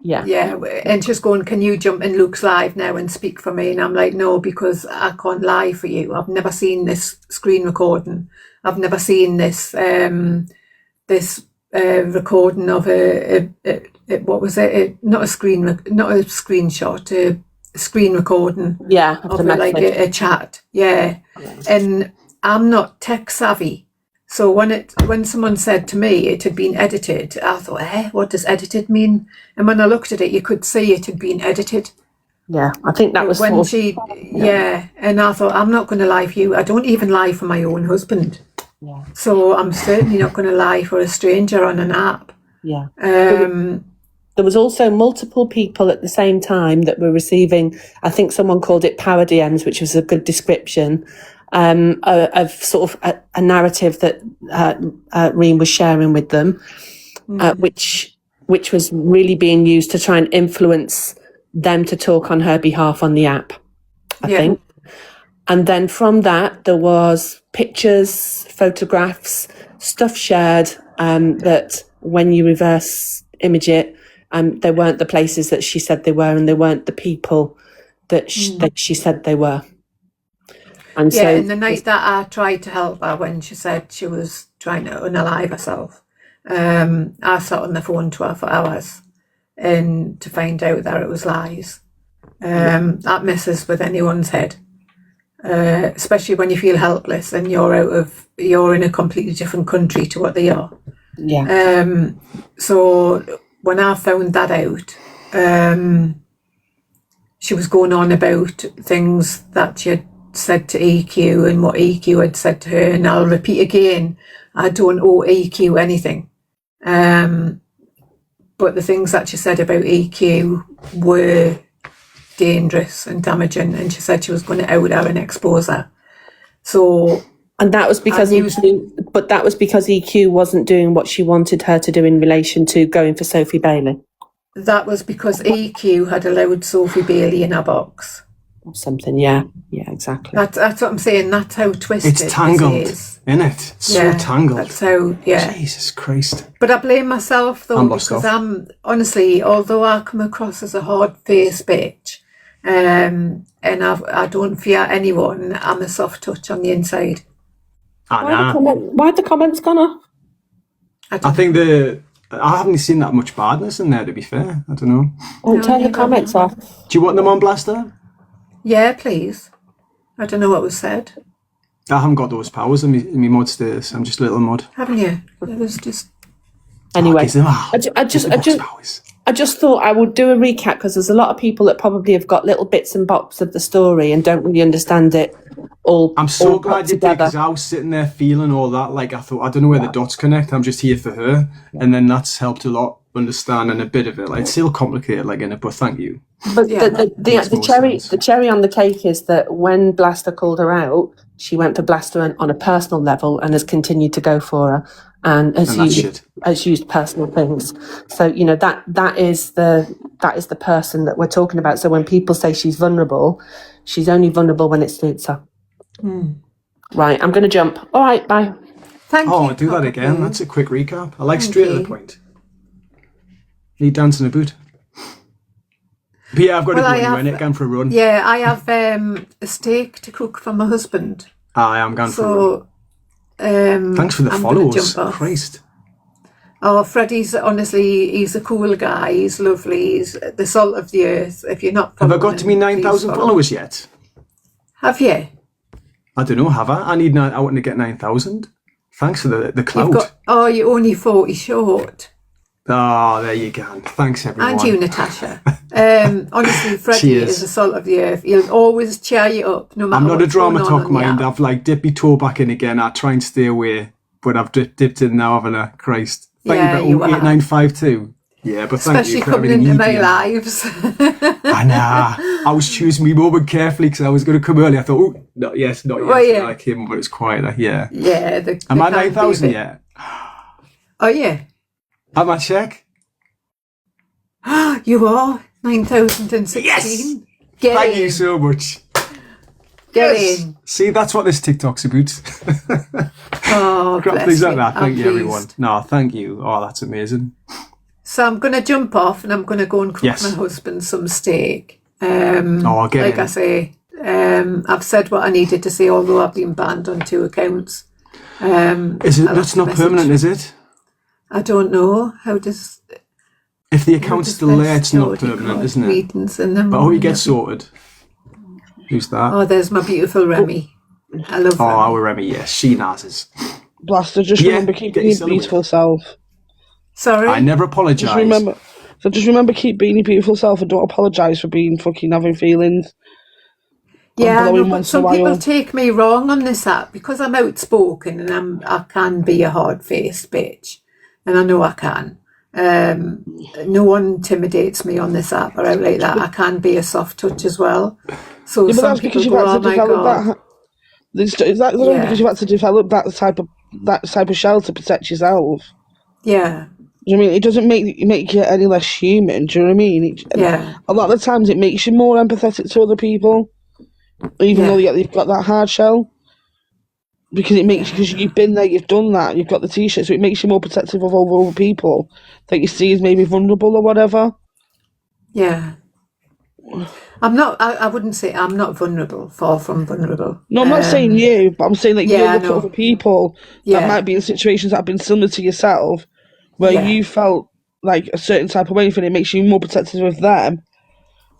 Yeah. Yeah, and just going, can you jump in Luke's live now and speak for me? And I'm like, no, because I can't lie for you. I've never seen this screen recording. I've never seen this this recording of what was it? Not a screenshot, a screen recording. Yeah, of of the like message. a chat. Yeah, and I'm not tech savvy. So when someone said to me it had been edited, I thought, what does edited mean? And when I looked at it, you could see it had been edited. Yeah, I think that was When sort of- she, and I thought, I'm not going to lie for you. I don't even lie for my own husband. Yeah. So I'm certainly not going to lie for a stranger on an app. Yeah. There was also multiple people at the same time that were receiving, I think someone called it power DMs, which was a good description, of sort of a narrative that Reem was sharing with them, which was really being used to try and influence them to talk on her behalf on the app, I think. And then from that, there was pictures, photographs, stuff shared that when you reverse image it, they weren't the places that she said they were, and they weren't the people that she said they were. And so, and the night that I tried to help her when she said she was trying to unalive herself, I sat on the phone to her for hours and to find out that it was lies. That messes with anyone's head, especially when you feel helpless and you're in a completely different country to what they are. Yeah. So when I found that out, she was going on about things that she had said to EQ and what EQ had said to her, and I'll repeat again, I don't owe EQ anything. But the things that she said about EQ were dangerous and damaging, and she said she was going to out her and expose her. So, and that was because that was because EQ wasn't doing what she wanted her to do in relation to going for Sophie Bailey. That was because EQ had allowed Sophie Bailey in her box. Or something, yeah, exactly. That's what I'm saying. That's how twisted It's tangled, this is. isn't it? It's Yeah, so tangled. That's how, Jesus Christ. But I blame myself though, I'm lost because off. I'm honestly, although I come across as a hard-faced bitch, and I don't fear anyone, I'm a soft touch on the inside. Why the comments gone off? I think I haven't seen that much badness in there, to be fair. I don't know. Oh, turn the comments off. Do you want them on Blaster? Yeah, please. I don't know what was said. I haven't got those powers in me mod status. I'm just a little mod. Haven't you? It was just. Anyway, gives them a- I just thought I would do a recap because there's a lot of people that probably have got little bits and bobs of the story and don't really understand it all. I'm so all glad put you did, together. because I was sitting there feeling all that. Like, I thought, I don't know where the dots connect. I'm just here for her. And then that's helped a lot understanding a bit of it. Like, it's still complicated, like, in it, but thank you. But Makes more sense. the cherry on the cake is that when Blaster called her out, she went for Blaster on a personal level and has continued to go for her and And that's used personal things. So you know that is the person that we're talking about. So when people say she's vulnerable, she's only vulnerable when it suits her. Right, I'm going to jump. All right, bye. Thank Oh, do that again. That's a quick recap. I like straight to the point. Need dancing a boot. But yeah, I've got to go anyway. Nick, going for a run. Yeah, I have a steak to cook for my husband. I am going for a run. So, Thanks for the I'm gonna follows. jump off. Christ. Oh, Freddie's honestly, he's a cool guy. He's lovely. He's the salt of the earth. If you're not, Have I got to me 9,000 follow. followers yet? Have you? I don't know, have I? I want to get 9,000. Thanks for the clout. You're only 40 short. Oh, there you go. Thanks, everyone. And you, Natasha. Honestly, Freddie Cheers. is the salt of the earth. He'll always cheer you up, no matter I'm not a what's going drama on talk on the mind. app. I've like dipped my toe back in again. I try and stay away, but I've dipped in now, haven't I? Christ. Thank Yeah, you you for have. 8952. Yeah, but thank Especially you for coming everything into you my do. lives. I was choosing my moment carefully because I was going to come early. I thought, oh, not yet. Well, yeah. I came when it's quieter. Yeah. Yeah. Am I 9,000 yet? Oh, yeah. Am I check? You are 9,016. Yes! Get Thank in. you so much. Get in. See, that's what this TikTok's about. Oh, Crap bless things like you. that. I'm Thank you, everyone. pleased. No, thank you. Oh, that's amazing. So I'm going to jump off and I'm going to go and cook Yes. my husband some steak. I'll get like in. I say, I've said what I needed to say, although I've been banned on 2 accounts. Is it? I'll That's have to not permanent, is it? I don't know. How does... If the account's still there, it's not permanent, isn't it? Meetings in the But I hope you get sorted. Who's that? Oh, there's my beautiful Remy. I love Remy. Our Remy, yes. She nazzes. Blaster, just remember keep being your beautiful self. Sorry? I never apologise. Just remember keep being your beautiful self and don't apologise for being fucking having feelings. Yeah, I know, but some people take me wrong on this app because I'm outspoken and I can be a hard-faced bitch. And I know I can. No one intimidates me on this app or out like that. I can be a soft touch as well. So yeah, but some that's people because you've go, had oh to my develop God. that. Is that because you've had to develop that type of shell to protect yourself? Yeah. Do you know what I mean? It doesn't make you any less human. Do you know what I mean? A lot of the times it makes you more empathetic to other people, even though you've got that hard shell. Because because you've been there, you've done that, you've got the t-shirt, so it makes you more protective of other people that you see as maybe vulnerable or whatever. Yeah. I'm not, I wouldn't say I'm not vulnerable, far from vulnerable. No, I'm not saying you, but I'm saying that you I look at know. other people that might be in situations that have been similar to yourself, where you felt like a certain type of way, and it makes you more protective of them,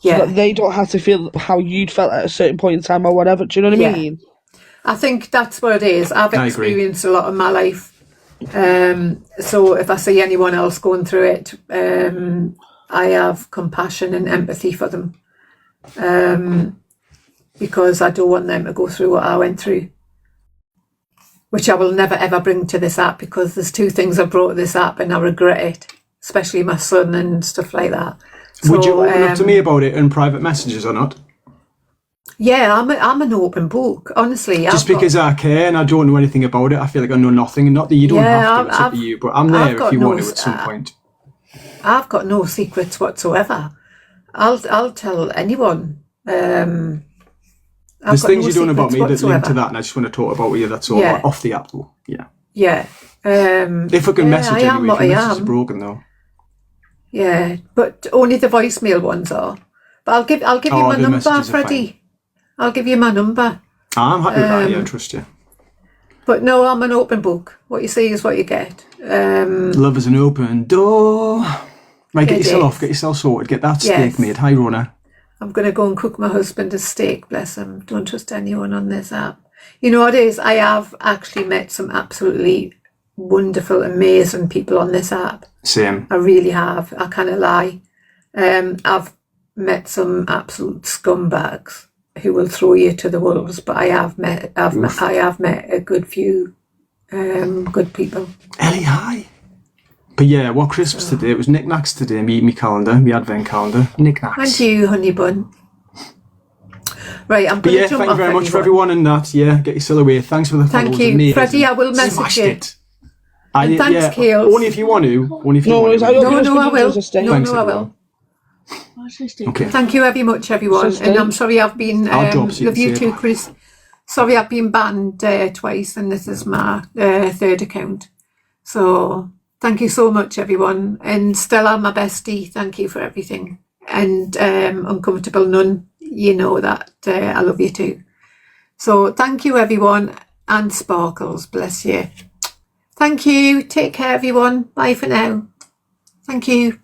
so that they don't have to feel how you'd felt at a certain point in time or whatever. Do you know what I mean? I think that's what it is. I've experienced a lot of my life. So if I see anyone else going through it, I have compassion and empathy for them. Because I don't want them to go through what I went through, which I will never ever bring to this app, because there's two things I brought to this app and I regret it, especially my son and stuff like that. Would you open up to me about it in private messages or not? Yeah, I'm an open book, honestly. Just because I care and I don't know anything about it, I feel like I know nothing. Not that you don't have to, it's up to you, but I'm there if you want to at some point. I've got no secrets whatsoever. I'll tell anyone. There's things you don't know about me that link to that, and I just want to talk about you. That's all. Off the app, though. Yeah. Yeah. If I can message anyway, if your message is broken, though. Yeah, but only the voicemail ones are. But I'll give you my number, Freddie. I'll give you my number. I'm happy with that. Yeah, I trust you. But no, I'm an open book. What you see is what you get. Love is an open door. Right, get yourself off, get yourself sorted, get that steak made. Hi, Rona. I'm going to go and cook my husband a steak, bless him. Don't trust anyone on this app. You know what it is? I have actually met some absolutely wonderful, amazing people on this app. Same. I really have. I can't lie. I've met some absolute scumbags who will throw you to the wolves, but I have met a good few good people. Ellie, hi. But yeah, what Christmas today? It was knickknacks today. Me calendar, me advent calendar, knickknacks. And you, honey bun. Right, I'm going to jump thank you very much for everyone in that. Yeah, get yourself away. Thanks for the follows. Thank you, Freddie. I will message you. It. And thanks, Kales. Only if you want to. Only if you want to. I will. No, I will. Okay. Thank you very much, everyone. And I'm sorry I've been. Love you too, Chris. Sorry I've been banned twice, and this is my third account. So thank you so much, everyone. And Stella, my bestie, thank you for everything. And Uncomfortable Nun, you know that I love you too. So thank you, everyone. And Sparkles, bless you. Thank you. Take care, everyone. Bye for now. Thank you.